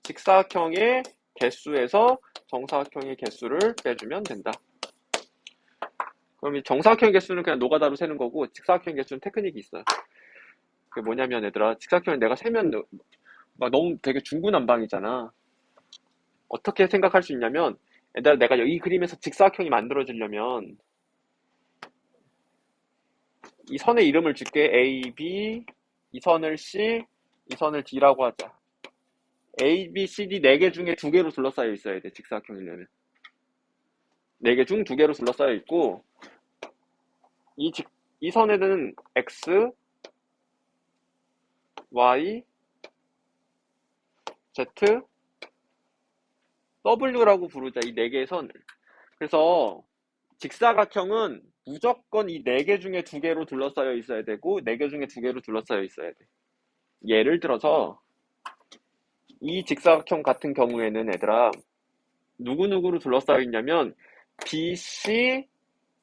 직사각형의 개수에서 정사각형의 개수를 빼주면 된다. 그럼 이 정사각형의 개수는 그냥 노가다로 세는 거고 직사각형의 개수는 테크닉이 있어요. 그게 뭐냐면 얘들아, 직사각형을 내가 세면 막 너무 되게 중구난방이잖아. 어떻게 생각할 수 있냐면 얘들아, 내가 이 그림에서 직사각형이 만들어지려면 이 선의 이름을 줄게. A, B, 이 선을 C, 이 선을 D라고 하자. A, B, C, D 4개 중에 2개로 둘러싸여 있어야 돼. 직사각형이려면 4개 중 2개로 둘러싸여 있고 이 선에는 X, Y, Z, W라고 부르자. 이 4개의 선을. 그래서 직사각형은 무조건 이 4개 중에 2개로 둘러싸여 있어야 되고 4개 중에 2개로 둘러싸여 있어야 돼. 예를 들어서 이 직사각형 같은 경우에는 얘들아 누구누구로 둘러싸여 있냐면 B, C,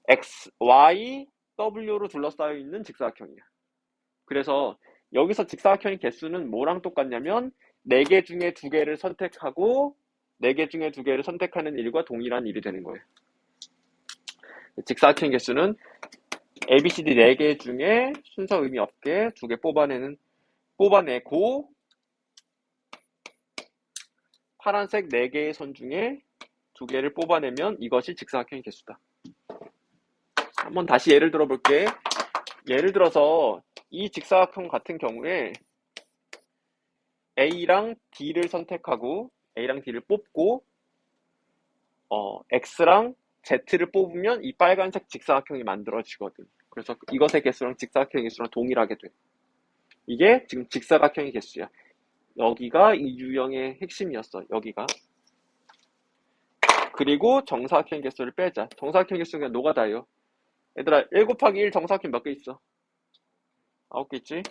X, Y, W로 둘러싸여 있는 직사각형이야. 그래서 여기서 직사각형의 개수는 뭐랑 똑같냐면 4개 중에 2개를 선택하고 4개 중에 2개를 선택하는 일과 동일한 일이 되는 거예요. 직사각형 개수는 ABCD 4개 중에 순서 의미 없게 2개 뽑아내고 파란색 4개의 선 중에 2개를 뽑아내면 이것이 직사각형의 개수다. 한번 다시 예를 들어볼게. 예를 들어서 이 직사각형 같은 경우에 A랑 D를 선택하고 A랑 D를 뽑고 X랑 Z를 뽑으면 이 빨간색 직사각형이 만들어지거든. 그래서 이것의 개수랑 직사각형의 개수랑 동일하게 돼. 이게 지금 직사각형의 개수야. 여기가 이 유형의 핵심이었어. 여기가. 그리고 정사각형 개수를 빼자. 정사각형 개수는 그냥 노가다예요. 얘들아 1 곱하기 1 정사각형 몇 개 있어? 9개 있지?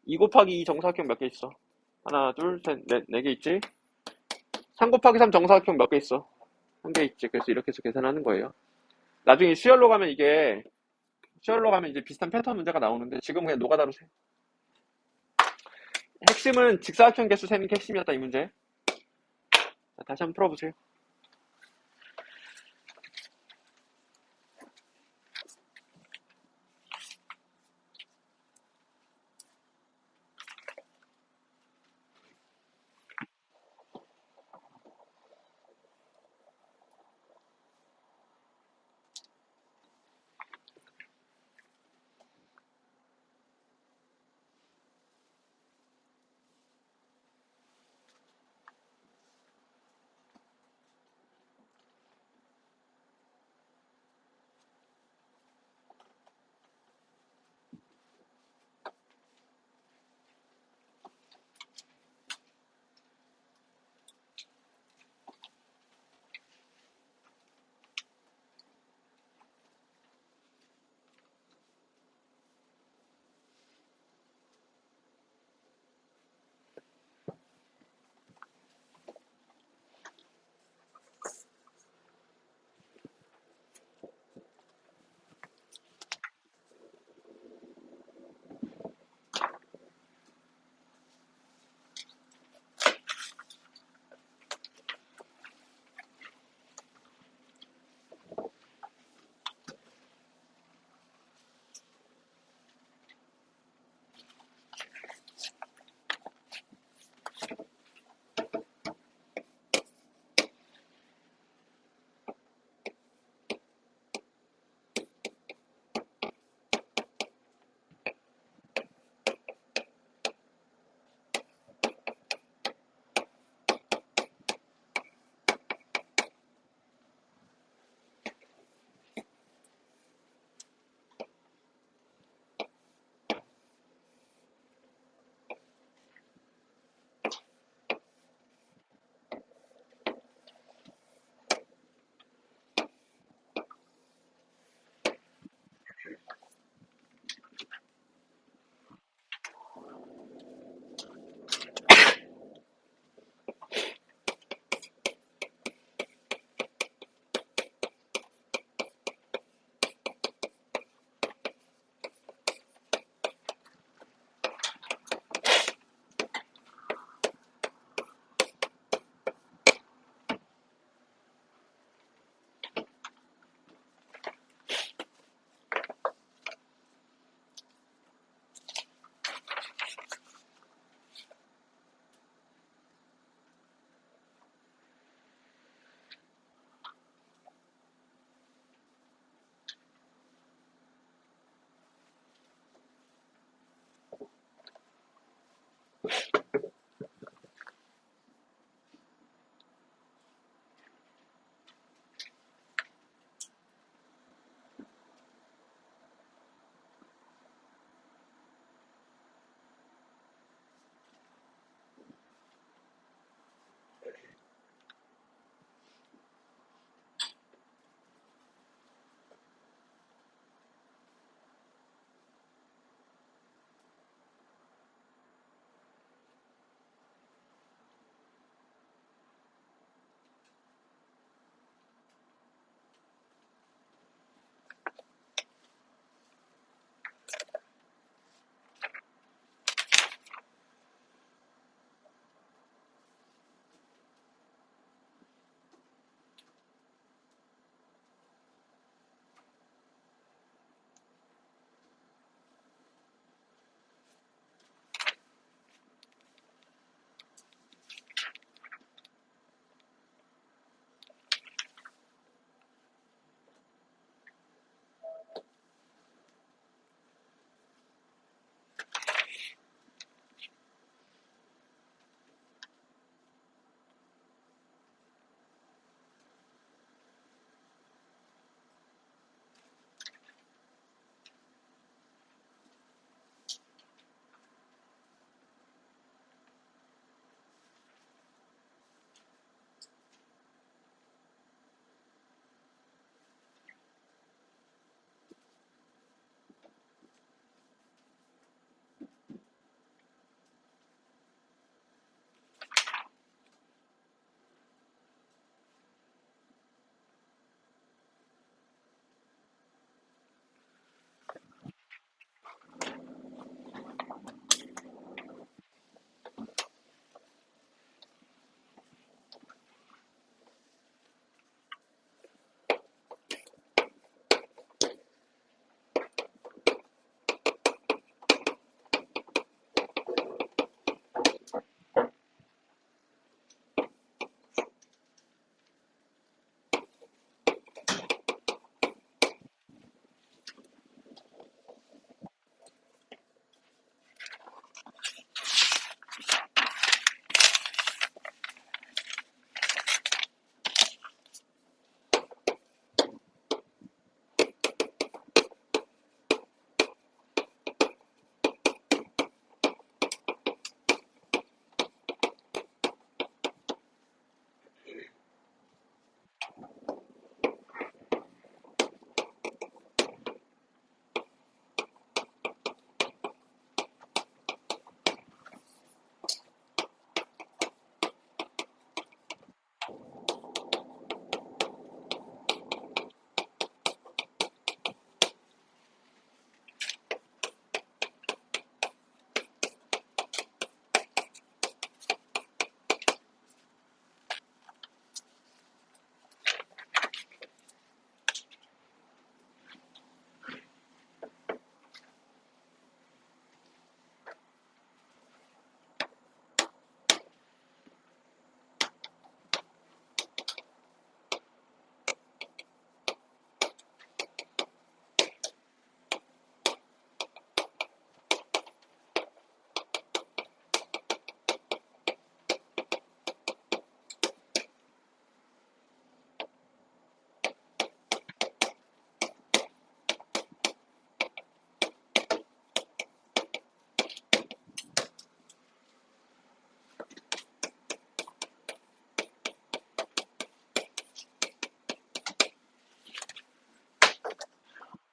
2 곱하기 2 정사각형 몇 개 있어? 하나, 둘, 셋, 넷, 4개 있지? 3 곱하기 3 정사각형 몇 개 있어? 1개 있지. 그래서 이렇게 해서 계산하는 거예요. 나중에 수열로 가면 이제 비슷한 패턴 문제가 나오는데 지금 그냥 노가다로 세. 핵심은 직사각형 개수 세는 게 핵심이었다, 이 문제. 자, 다시 한번 풀어보세요.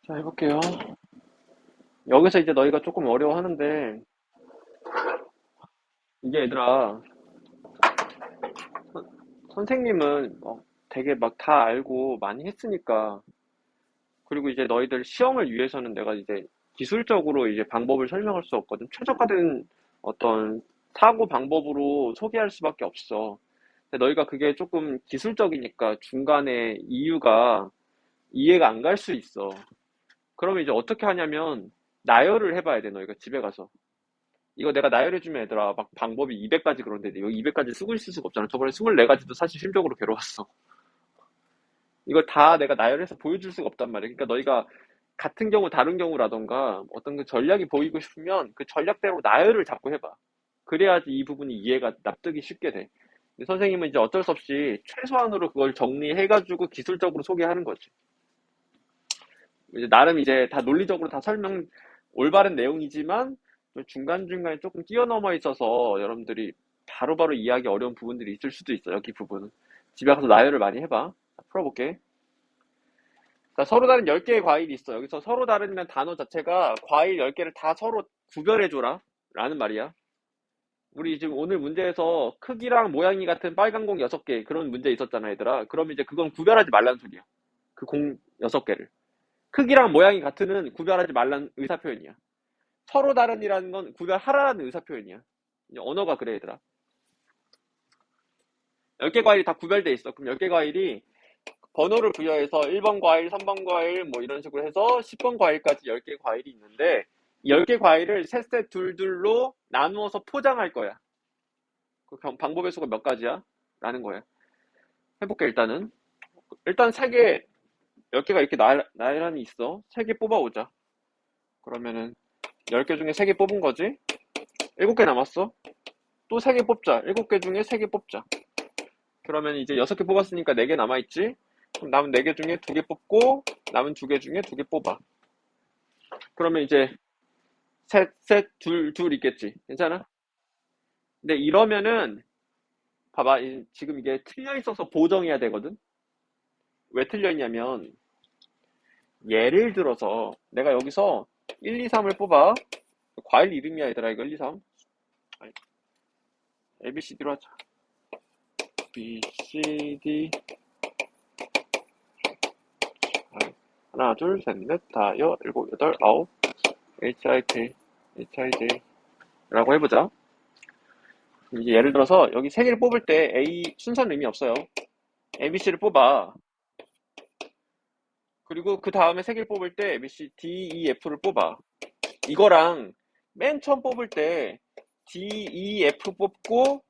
자, 해볼게요. 여기서 이제 너희가 조금 어려워하는데, 이게 얘들아, 선생님은 되게 막 다 알고 많이 했으니까, 그리고 이제 너희들 시험을 위해서는 내가 이제 기술적으로 이제 방법을 설명할 수 없거든. 최적화된 어떤 사고 방법으로 소개할 수밖에 없어. 근데 너희가 그게 조금 기술적이니까 중간에 이유가 이해가 안 갈 수 있어. 그러면 이제 어떻게 하냐면 나열을 해봐야 돼, 너희가 집에 가서. 이거 내가 나열해주면 얘들아, 막 방법이 200가지 그런데 여기 200가지 쓰고 있을 수가 없잖아. 저번에 24가지도 사실 심적으로 괴로웠어. 이걸 다 내가 나열해서 보여줄 수가 없단 말이야. 그러니까 너희가 같은 경우 다른 경우라던가 어떤 그 전략이 보이고 싶으면 그 전략대로 나열을 자꾸 해봐. 그래야지 이 부분이 이해가 납득이 쉽게 돼. 근데 선생님은 이제 어쩔 수 없이 최소한으로 그걸 정리해가지고 기술적으로 소개하는 거지. 이제 나름 이제 다 논리적으로 다 설명, 올바른 내용이지만 중간중간에 조금 뛰어넘어 있어서 여러분들이 바로바로 이해하기 어려운 부분들이 있을 수도 있어, 여기 부분은. 집에 가서 나열을 많이 해봐. 자, 풀어볼게. 자, 서로 다른 10개의 과일이 있어. 여기서 서로 다른이라는 단어 자체가 과일 10개를 다 서로 구별해줘라 라는 말이야. 우리 지금 오늘 문제에서 크기랑 모양이 같은 빨간 공 6개 그런 문제 있었잖아, 얘들아. 그럼 이제 그건 구별하지 말라는 소리야. 그 공 6개를. 크기랑 모양이 같은은 구별하지 말라는 의사표현이야. 서로 다른이라는 건 구별하라는 의사표현이야. 이제 언어가 그래, 얘들아. 10개 과일이 다 구별돼 있어. 그럼 10개 과일이 번호를 부여해서 1번 과일, 3번 과일, 뭐 이런 식으로 해서 10번 과일까지 10개 과일이 있는데, 이 10개 과일을 셋셋 둘둘로 나누어서 포장할 거야. 그 방법의 수가 몇 가지야? 라는 거야. 해볼게, 일단은. 일단 3개, 10개가 이렇게 나란히 있어. 3개 뽑아오자. 그러면은 10개 중에 3개 뽑은 거지? 7개 남았어. 또 3개 뽑자. 7개 중에 3개 뽑자. 그러면 이제 6개 뽑았으니까 4개 남아있지? 그럼 남은 4개 중에 2개 뽑고, 남은 2개 중에 2개 뽑아. 그러면 이제 셋, 셋, 둘, 둘 있겠지. 괜찮아? 근데 이러면은, 봐봐. 지금 이게 틀려 있어서 보정해야 되거든? 왜 틀려 있냐면, 예를 들어서 내가 여기서 1, 2, 3을 뽑아. 과일 이름이야, 얘들아. 이거 1, 2, 3. 아니, ABCD로 하자. B, C, D. 하나, 둘, 셋, 넷, 다, 여, 일곱, 여덟, 아홉. HIK, HIJ. 라고 해보자. 이제 예를 들어서 여기 세 개를 뽑을 때 A 순서는 의미 없어요. ABC를 뽑아. 그리고 그 다음에 세 개를 뽑을 때 ABC, D, E, F를 뽑아. 이거랑 맨 처음 뽑을 때 D, E, F 뽑고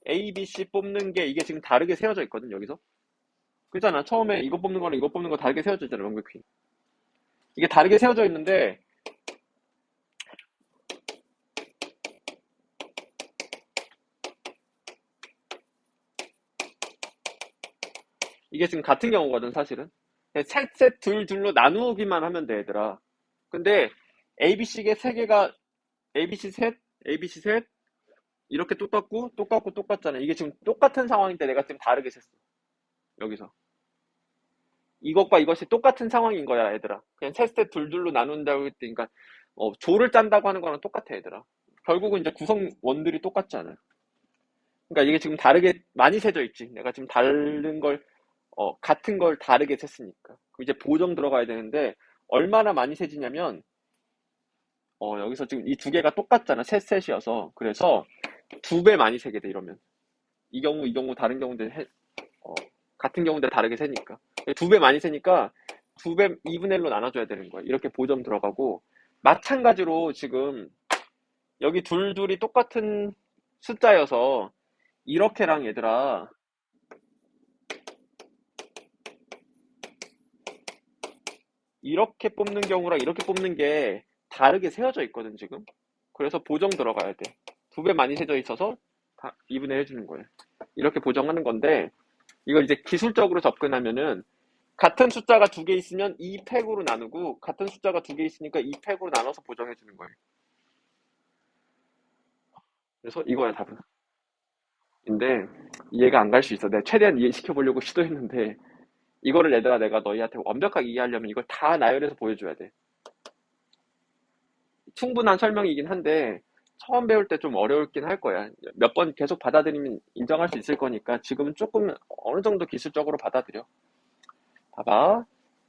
A, B, C 뽑는 게 이게 지금 다르게 세워져 있거든, 여기서. 그잖아. 처음에 이거 뽑는 거랑 이거 뽑는 거 다르게 세워져 있잖아, 명백히. 이게 다르게 세워져 있는데, 이게 지금 같은 경우거든, 사실은. 셋, 셋, 둘, 둘로 나누기만 하면 돼, 얘들아. 근데 ABC의 세 개가 ABC 셋, ABC 셋, 이렇게 똑같고, 똑같고, 똑같잖아. 이게 지금 똑같은 상황인데 내가 지금 다르게 셌어. 여기서. 이것과 이것이 똑같은 상황인 거야, 얘들아. 그냥 셋, 셋, 둘, 둘로 나눈다고 했으니까, 조를 짠다고 하는 거랑 똑같아, 얘들아. 결국은 이제 구성원들이 똑같잖아. 그러니까 이게 지금 다르게 많이 세져 있지. 내가 지금 다른 걸, 같은 걸 다르게 셌으니까. 이제 보정 들어가야 되는데, 얼마나 많이 세지냐면, 여기서 지금 이 두 개가 똑같잖아. 셋, 셋이어서. 그래서 두 배 많이 세게 돼, 이러면. 이 경우, 다른 경우인데, 어, 같은 경우인데 다르게 세니까. 두 배 많이 세니까 두 배 2분의 1로 나눠줘야 되는 거야. 이렇게 보정 들어가고. 마찬가지로 지금 여기 둘이 똑같은 숫자여서 이렇게랑 얘들아, 이렇게 뽑는 경우랑 이렇게 뽑는 게 다르게 세워져 있거든, 지금. 그래서 보정 들어가야 돼. 두 배 많이 세져 있어서 다 2분의 1 해주는 거예요. 이렇게 보정하는 건데, 이걸 이제 기술적으로 접근하면은 같은 숫자가 두 개 있으면 2팩으로 나누고 같은 숫자가 두 개 있으니까 2팩으로 나눠서 보정해 주는 거예요. 그래서 이거야 답은. 근데 이해가 안 갈 수 있어. 내가 최대한 이해시켜 보려고 시도했는데 이거를 얘들아 내가 너희한테 완벽하게 이해하려면 이걸 다 나열해서 보여줘야 돼. 충분한 설명이긴 한데 처음 배울 때 좀 어려울긴 할 거야. 몇 번 계속 받아들이면 인정할 수 있을 거니까 지금은 조금 어느 정도 기술적으로 받아들여. 봐봐.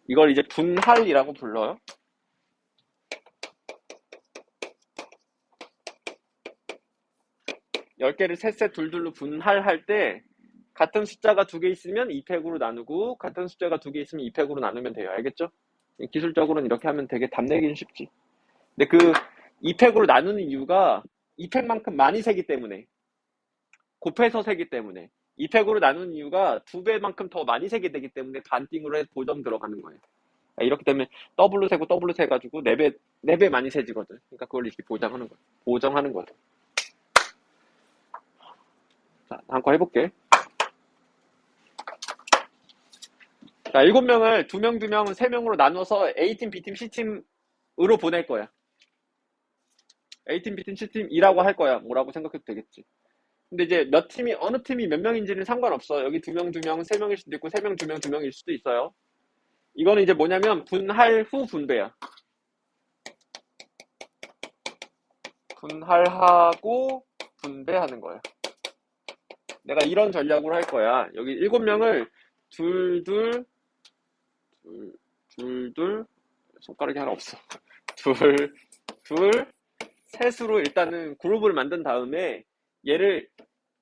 이걸 이제 분할이라고 불러요. 10개를 셋셋 둘둘로 분할할 때 같은 숫자가 두 개 있으면 2팩으로 나누고 같은 숫자가 두 개 있으면 2팩으로 나누면 돼요. 알겠죠? 기술적으로는 이렇게 하면 되게 답 내기는 쉽지. 근데 그 2팩으로 나누는 이유가 2팩만큼 많이 세기 때문에, 곱해서 세기 때문에, 2팩으로 나누는 이유가 2배만큼 더 많이 세게 되기 때문에 반띵으로 해서 보정 들어가는 거예요. 이렇기 때문에 더블로 세고 더블로 세가지고 4배, 4배 많이 세지거든. 그러니까 그걸 이렇게 보정하는 거야. 보정하는 거야. 자, 다음 거 해볼게. 자, 7명을 2명, 2명, 3명으로 나눠서 A팀, B팀, C팀으로 보낼 거야. A팀, B팀, C팀이라고 할 거야. 뭐라고 생각해도 되겠지. 근데 이제 몇 팀이, 어느 팀이 몇 명인지는 상관없어. 여기 2명, 2명, 3명일 수도 있고, 3명, 2명, 2명일 수도 있어요. 이거는 이제 뭐냐면, 분할 후 분배야. 분할하고 분배하는 거야. 내가 이런 전략으로 할 거야. 여기 7명을 둘, 둘, 둘, 둘, 둘, 손가락이 하나 없어. 둘, 둘, 셋으로 일단은 그룹을 만든 다음에 얘를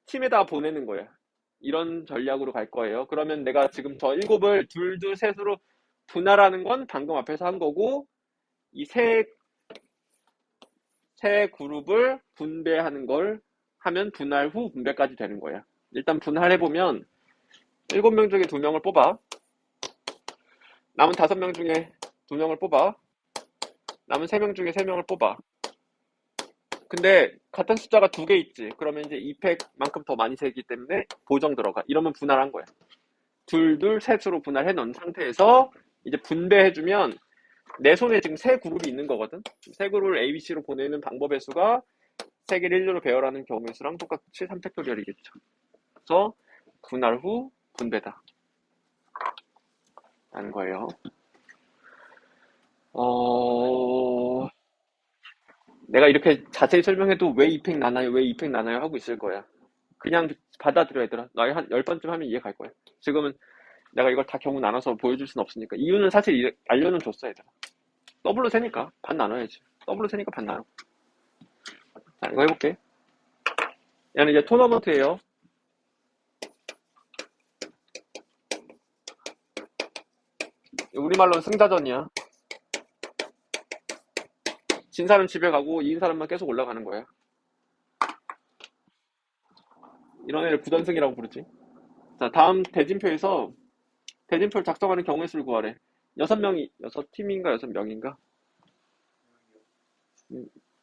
팀에다 보내는 거야. 이런 전략으로 갈 거예요. 그러면 내가 지금 저 7을 둘, 둘, 셋으로 분할하는 건 방금 앞에서 한 거고, 이 세 그룹을 분배하는 걸 하면 분할 후 분배까지 되는 거야. 일단 분할해보면 7명 중에 2명을 뽑아. 남은 5명 중에 2명을 뽑아. 남은 3명 중에 3명을 뽑아. 근데 같은 숫자가 2개 있지. 그러면 이제 2팩만큼 더 많이 세기 때문에 보정 들어가. 이러면 분할한 거야. 둘, 둘, 셋으로 분할해 놓은 상태에서 이제 분배해주면 내 손에 지금 세 그룹이 있는 거거든. 세 그룹을 A, B, C로 보내는 방법의 수가 3개를 1로 배열하는 경우의 수랑 똑같이 3팩토리얼이겠죠. 그래서 분할 후 분배다. 라는 거예요. 내가 이렇게 자세히 설명해도 왜 2팩 나나요? 왜 2팩 나나요? 하고 있을 거야. 그냥 받아들여 얘들아. 나이 한 10번쯤 하면 이해 갈 거야. 지금은 내가 이걸 다 경우 나눠서 보여줄 순 없으니까. 이유는 사실 알려는 줬어 얘들아. 더블로 세니까 반 나눠야지. 더블로 세니까 반 나눠. 자, 이거 해볼게. 얘는 이제 토너먼트예요. 우리말로는 승자전이야. 진 사람 집에 가고 이긴 사람만 계속 올라가는 거야. 이런 애를 부전승이라고 부르지. 자, 다음 대진표에서 대진표를 작성하는 경우의 수를 구하래. 6팀인가 6명인가?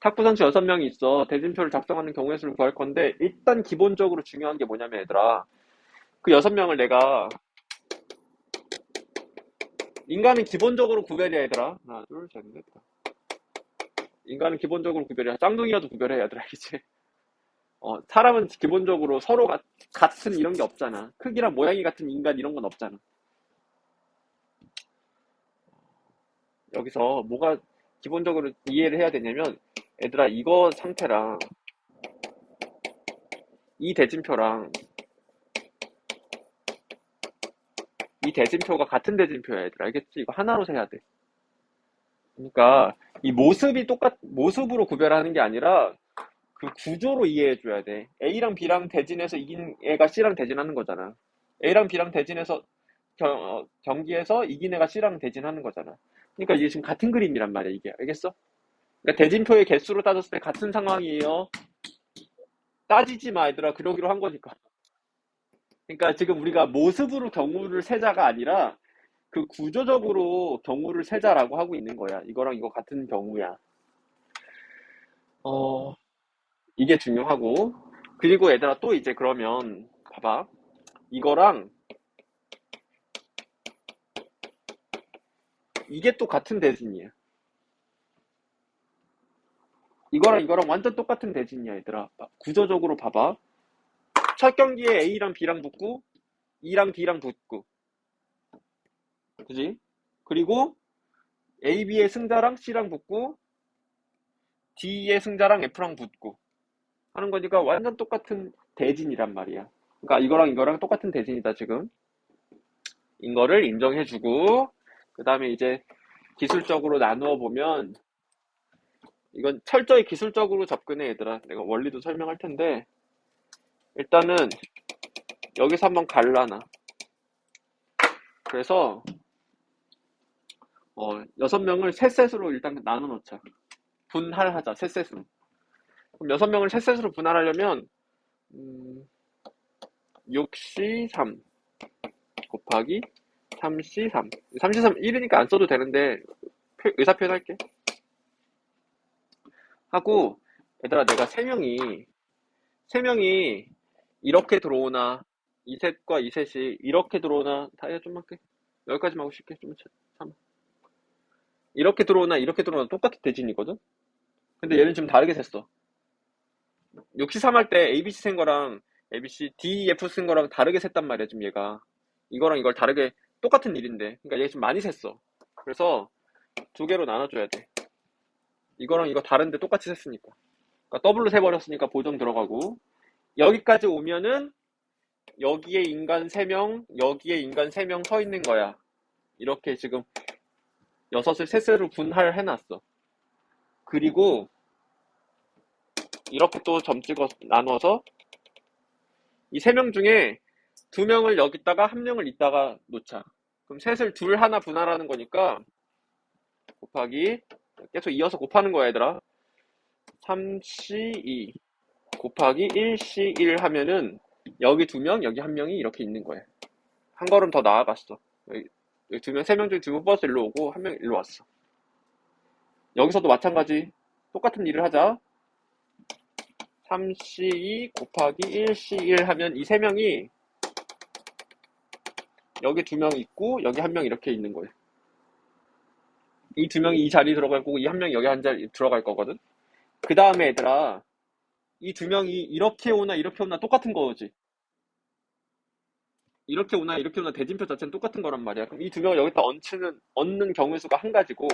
탁구 선수 6명이 있어. 대진표를 작성하는 경우의 수를 구할 건데, 일단 기본적으로 중요한 게 뭐냐면 얘들아. 그 6명을 내가, 인간은 기본적으로 구별이야 얘들아. 하나, 둘, 셋, 넷. 인간은 기본적으로 구별이야. 쌍둥이여도 구별해 얘들아, 이제. 사람은 기본적으로 서로 같은 이런 게 없잖아. 크기랑 모양이 같은 인간 이런 건 없잖아. 여기서 뭐가 기본적으로 이해를 해야 되냐면, 얘들아, 이거 상태랑, 이 대진표랑, 이 대진표가 같은 대진표야, 얘들아. 알겠지? 이거 하나로 세야 돼. 그러니까, 이 모습이 모습으로 구별하는 게 아니라, 그 구조로 이해해줘야 돼. A랑 B랑 대진해서 이긴 애가 C랑 대진하는 거잖아. A랑 B랑 대진해서 경기에서 이긴 애가 C랑 대진하는 거잖아. 그러니까 이게 지금 같은 그림이란 말이야, 이게. 알겠어? 그러니까 대진표의 개수로 따졌을 때 같은 상황이에요. 따지지 마, 얘들아. 그러기로 한 거니까. 그러니까 지금 우리가 모습으로 경우를 세자가 아니라 그 구조적으로 경우를 세자라고 하고 있는 거야. 이거랑 이거 같은 경우야. 어, 이게 중요하고. 그리고 얘들아 또 이제 그러면 봐봐. 이거랑 이게 또 같은 대진이야. 이거랑 이거랑 완전 똑같은 대진이야, 얘들아. 구조적으로 봐봐. 첫 경기에 A랑 B랑 붙고 E랑 D랑 붙고 그지? 그리고 AB의 승자랑 C랑 붙고 D의 승자랑 F랑 붙고 하는 거니까 완전 똑같은 대진이란 말이야. 그러니까 이거랑 이거랑 똑같은 대진이다 지금. 이거를 인정해주고 그 다음에 이제 기술적으로 나누어 보면 이건 철저히 기술적으로 접근해 얘들아. 내가 원리도 설명할 텐데 일단은 여기서 한번 갈라놔. 그래서 6명을 세 셋으로 일단 나눠 놓자. 분할하자. 세 셋으로. 그럼 6명을 세 셋으로 분할하려면 6C3 곱하기 3C3 3C3 1이니까 안 써도 되는데 의사표현 할게. 하고 얘들아 내가 세 명이 이렇게 들어오나 이 셋과 이 셋이 이렇게 들어오나 다이아 좀만 할게. 여기까지만 하고 싶게 좀 참. 이렇게 들어오나 이렇게 들어오나 똑같은 대진이거든. 근데 얘는 지금 다르게 셌어. 6C3 할 때 ABC 센 거랑 ABC, DF 쓴 거랑 다르게 셌단 말이야 지금 얘가. 이거랑 이걸 다르게 똑같은 일인데 그러니까 얘 지금 많이 셌어. 그래서 두 개로 나눠줘야 돼. 이거랑 이거 다른데 똑같이 셌으니까. 그러니까 더블로 세버렸으니까 보정 들어가고 여기까지 오면은 여기에 인간 3명, 여기에 인간 3명 서 있는 거야. 이렇게 지금 여섯을 셋으로 분할을 해놨어. 그리고 이렇게 또 점 찍어 나눠서 이 3명 중에 2명을 여기다가 1명을 이따가 놓자. 그럼 셋을 둘 하나 분할하는 거니까 곱하기 계속 이어서 곱하는 거야 얘들아. 3C2 곱하기 1C1 하면은 여기 2명, 여기 1명이 이렇게 있는 거야. 한 걸음 더 나아갔어. 여기 2명, 3명 중에 2명 버스 일로 오고 1명 일로 왔어. 여기서도 마찬가지 똑같은 일을 하자. 3C2 곱하기 1C1 하면 이 3명이 여기 2명 있고 여기 1명 이렇게 있는 거예요. 이 2명이 이 자리에 들어갈 거고 이 1명이 여기 한 자리에 들어갈 거거든. 그 다음에 얘들아 이 2명이 이렇게 오나 이렇게 오나 똑같은 거지. 이렇게 오나 이렇게 오나 대진표 자체는 똑같은 거란 말이야. 그럼 이 2명을 여기다 얹는 경우의 수가 한 가지고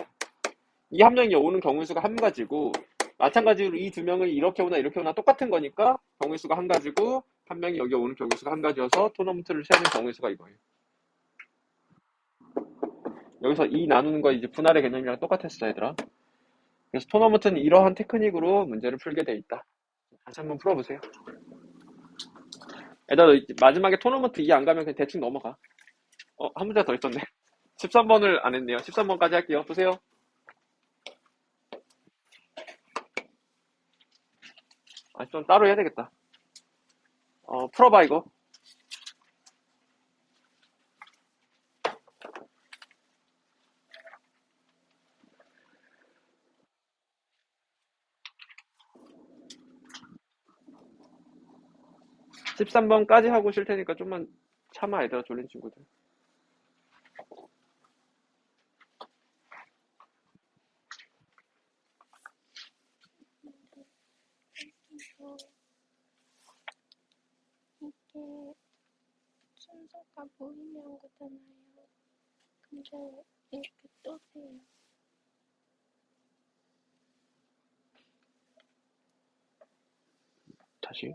이 1명이 오는 경우의 수가 한 가지고 마찬가지로 이 2명을 이렇게 오나 똑같은 거니까 경우의 수가 한 가지고 1명이 여기 오는 경우의 수가 한 가지여서 토너먼트를 세는 경우의 수가 이거예요. 여기서 이 나누는 거 이제 분할의 개념이랑 똑같았어 얘들아. 그래서 토너먼트는 이러한 테크닉으로 문제를 풀게 돼 있다. 다시 한번 풀어보세요. 얘들아 마지막에 토너먼트 2 안 가면 그냥 대충 넘어가. 한 문제 더 있었네. 13번을 안 했네요. 13번까지 할게요. 보세요. 좀 따로 해야 되겠다. 풀어봐 이거. 13번까지 하고 쉴 테니까 좀만 참아 얘들아 졸린 친구들. 이게 순서가 보이면 거잖아요. 근데 이렇게 떠세요. 다시.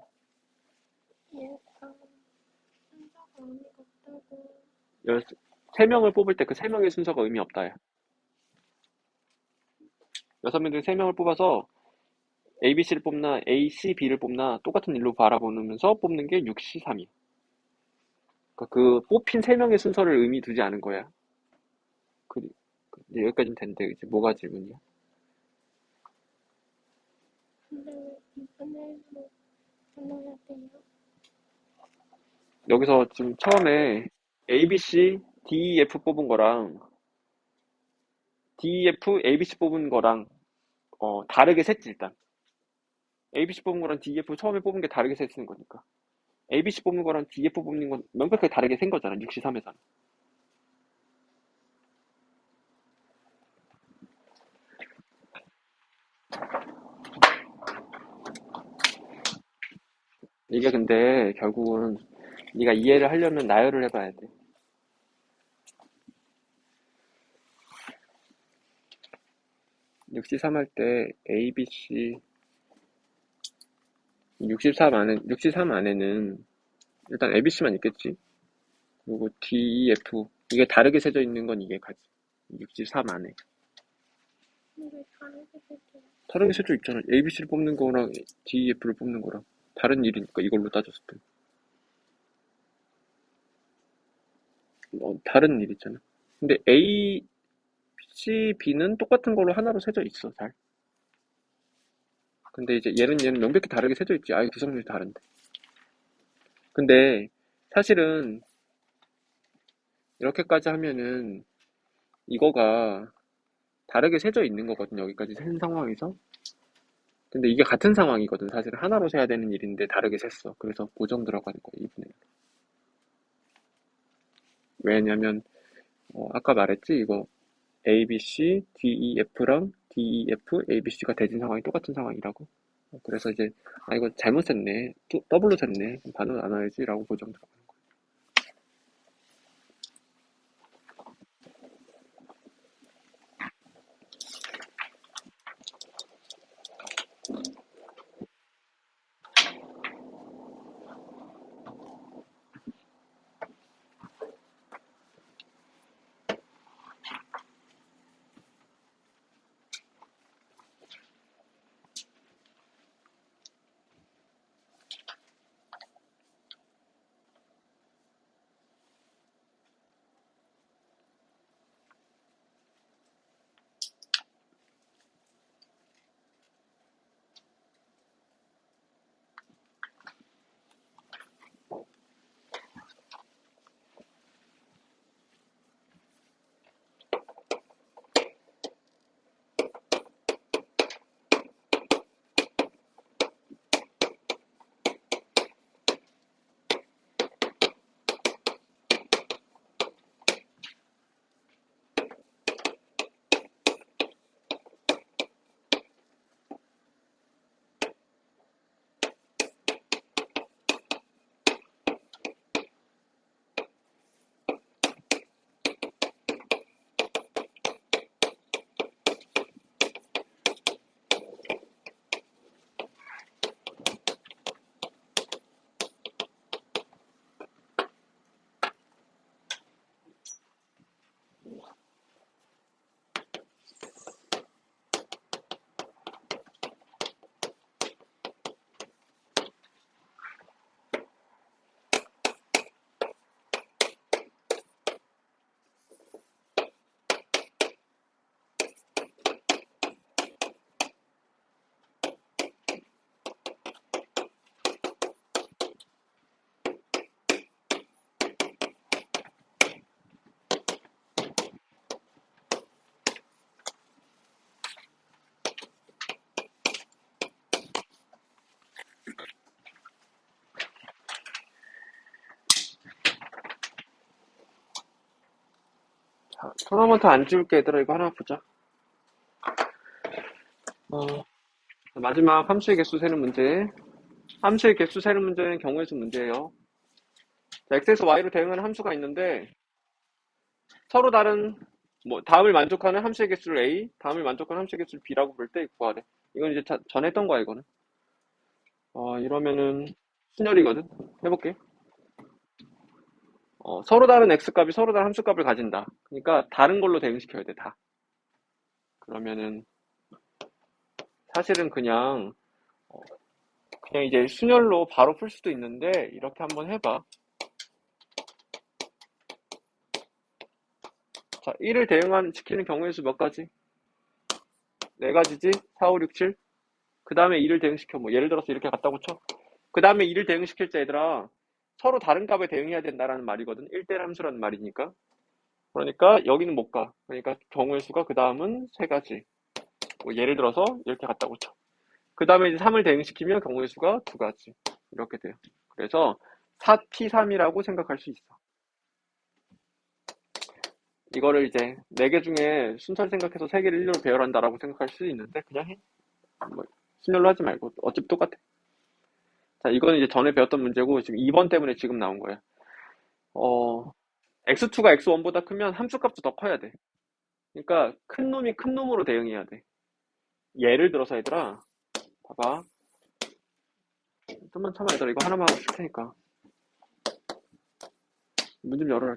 얘가 순서가 의미가 없다고. 3명을 뽑을 때 그 3명의 순서가 의미 없다야. 6명 중에 3명을 뽑아서 A, B, C를 뽑나 A, C, B를 뽑나 똑같은 일로 바라보면서 뽑는 게 6C3이야. 그러니까 그 뽑힌 3명의 순서를 의미 두지 않은 거야. 이제 여기까지는 됐는데 이제 뭐가 질문이야? 근데 왜 이번에도 불러야 돼요? 여기서 지금 처음에 A, B, C, D, E, F 뽑은 거랑 D, E, F, A, B, C 뽑은 거랑 다르게 셌지 일단. A, B, C 뽑은 거랑 D, E, F 처음에 뽑은 게 다르게 셌는 거니까. A, B, C 뽑는 거랑 D, E, F 뽑는 건 명백하게 다르게 센 거잖아. 6C3에서는. 이게 근데 결국은 네가 이해를 하려면 나열을 해봐야 돼. 63 할 때 A, B, C 63 안에는 일단 A, B, C만 있겠지. 그리고 D, E, F 이게 다르게 세져 있는 건 이게 가지. 63 안에 근데 다르게 되죠. 다르게 세져 있잖아. A, B, C를 뽑는 거랑 D, E, F를 뽑는 거랑 다른 일이니까 이걸로 따졌을 때 다른 일 있잖아. 근데 A, C, B는 똑같은 걸로 하나로 세져 있어 잘. 근데 이제 얘는 명백히 다르게 세져 있지. 아예 구성률이 다른데. 근데 사실은 이렇게까지 하면은 이거가 다르게 세져 있는 거거든, 여기까지 센 상황에서. 근데 이게 같은 상황이거든. 사실 하나로 세야 되는 일인데 다르게 셌어. 그래서 고정 들어가는 거야, 이분에. 왜냐면 아까 말했지, 이거 A, B, C, D, E, F랑 D, E, F, A, B, C가 대진 상황이 똑같은 상황이라고. 그래서 이제 이거 잘못 셌네. 더블로 셌네. 반은 안 와야지라고 고정 들어가는 거야. 자, 토너먼트 안 지울게, 얘들아. 이거 하나 보자. 어, 마지막 함수의 개수 세는 문제. 함수의 개수 세는 문제는 경우의 수 문제예요. 자, x에서 y로 대응하는 함수가 있는데 서로 다른 다음을 만족하는 함수의 개수를 a, 다음을 만족하는 함수의 개수를 b라고 부를 때 구하래. 이건 이제 전에 했던 거야, 이거는. 이러면은 순열이거든. 해볼게. 서로 다른 x값이 서로 다른 함수값을 가진다. 그러니까 다른 걸로 대응시켜야 돼, 다. 그러면은 사실은 그냥 이제 순열로 바로 풀 수도 있는데 이렇게 한번 해봐. 자, 1을 시키는 경우의 수 몇 가지? 네 가지지? 4, 5, 6, 7. 그 다음에 2를 대응시켜. 예를 들어서 이렇게 갖다고 쳐. 그 다음에 2를 대응시킬 때 얘들아 서로 다른 값에 대응해야 된다라는 말이거든. 1대1 함수라는 말이니까. 그러니까 여기는 못 가. 그러니까 경우의 수가 그 다음은 세 가지. 예를 들어서 이렇게 갖다고 쳐. 그 다음에 이제 3을 대응시키면 경우의 수가 두 가지. 이렇게 돼요. 그래서 4T3이라고 생각할 수 있어. 이거를 이제 4개 중에 순서를 생각해서 3개를 일렬로 배열한다라고 생각할 수 있는데 그냥 해. 뭐, 순열로 하지 말고 어차피 똑같아. 자, 이거는 이제 전에 배웠던 문제고 지금 2번 때문에 지금 나온 거야. x2가 x1보다 크면 함수값도 더 커야 돼. 그러니까 큰 놈이 큰 놈으로 대응해야 돼. 예를 들어서 얘들아, 봐봐. 좀만 참아 얘들아. 이거 하나만 하고 쓸 테니까. 문 좀 열어라.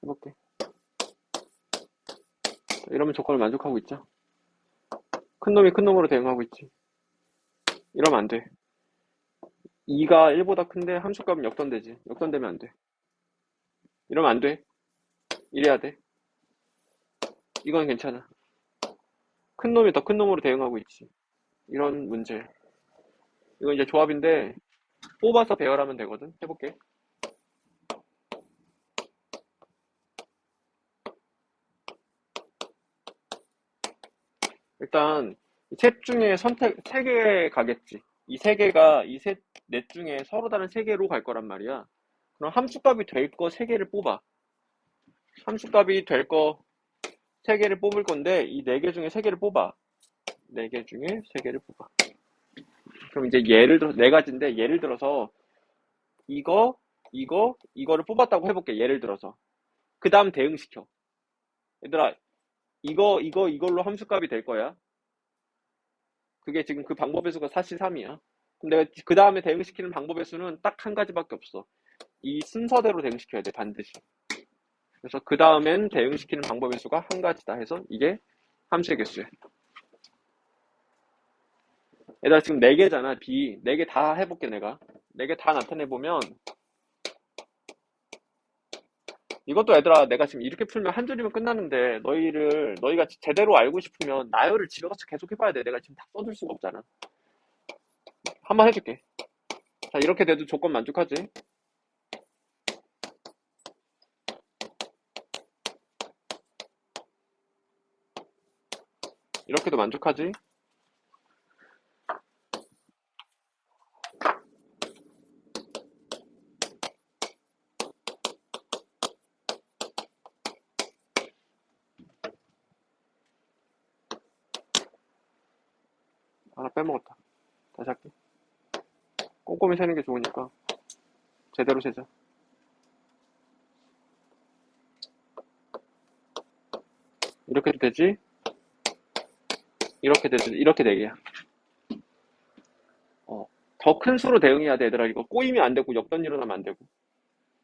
해볼게. 이러면 조건을 만족하고 있죠. 큰 놈이 큰 놈으로 대응하고 있지. 이러면 안 돼. 2가 1보다 큰데 함수값은 역전되지. 역전되면 안 돼. 이러면 안 돼. 이래야 돼. 이건 괜찮아. 큰 놈이 더 큰 놈으로 대응하고 있지. 이런 문제. 이건 이제 조합인데 뽑아서 배열하면 되거든. 해볼게. 일단 셋 중에 선택 3개 가겠지. 이 세 개가 넷 중에 서로 다른 3개로 갈 거란 말이야. 그럼 함수값이 될 거 3개를 뽑아. 함수값이 될 거 3개를 뽑을 건데 이 4개 중에 3개를 뽑아. 4개 중에 3개를 뽑아. 그럼 이제 예를 들어 4가지인데 예를 들어서 이거를 뽑았다고 해볼게. 예를 들어서. 그 다음 대응시켜. 얘들아, 이걸로 함수값이 될 거야. 그게 지금 그 방법의 수가 4C3이야. 그럼 내가 그 다음에 대응시키는 방법의 수는 딱 한 가지밖에 없어. 이 순서대로 대응시켜야 돼, 반드시. 그래서 그 다음엔 대응시키는 방법의 수가 한 가지다 해서 이게 함수의 개수야. 얘들아, 지금 4개잖아, B. 4개 다 해볼게, 내가. 4개 다 나타내보면, 이것도 얘들아, 내가 지금 이렇게 풀면 한 줄이면 끝나는데, 너희가 제대로 알고 싶으면, 나열을 집에 가서 계속 해봐야 돼. 내가 지금 다 써줄 수가 없잖아. 한번 해줄게. 자, 이렇게 돼도 조건 만족하지? 이렇게도 만족하지? 하나 빼먹었다. 다시 할게. 꼼꼼히 세는 게 좋으니까. 제대로 세자. 이렇게도 되지? 이렇게 되지? 이렇게 되게야. 더 큰 수로 대응해야 돼, 얘들아. 이거 꼬이면 안 되고, 역전 일어나면 안 되고.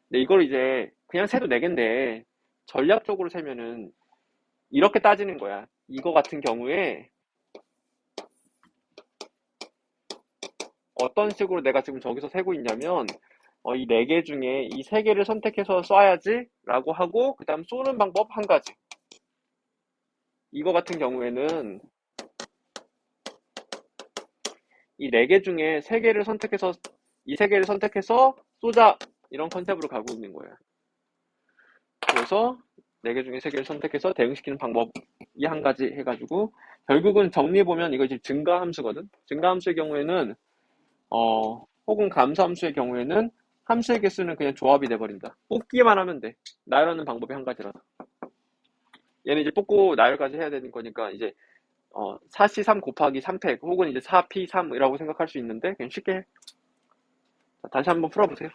근데 이걸 이제, 그냥 세도 4개인데, 전략적으로 세면은, 이렇게 따지는 거야. 이거 같은 경우에, 어떤 식으로 내가 지금 저기서 세고 있냐면, 이 4개 중에 이 3개를 선택해서 쏴야지, 라고 하고, 그 다음 쏘는 방법 한 가지. 이거 같은 경우에는, 이 4개 중에 이 3개를 선택해서 쏘자! 이런 컨셉으로 가고 있는 거야. 그래서 4개 중에 3개를 선택해서 대응시키는 방법이 한 가지 해가지고, 결국은 정리해보면 이거 이제 증가함수거든? 증가함수의 경우에는, 혹은 감소함수의 경우에는 함수의 개수는 그냥 조합이 돼버린다. 뽑기만 하면 돼. 나열하는 방법이 한 가지라서. 얘는 이제 뽑고 나열까지 해야 되는 거니까, 이제, 4C3 곱하기 3팩, 혹은 이제 4P3이라고 생각할 수 있는데, 그냥 쉽게 해. 자, 다시 한번 풀어보세요.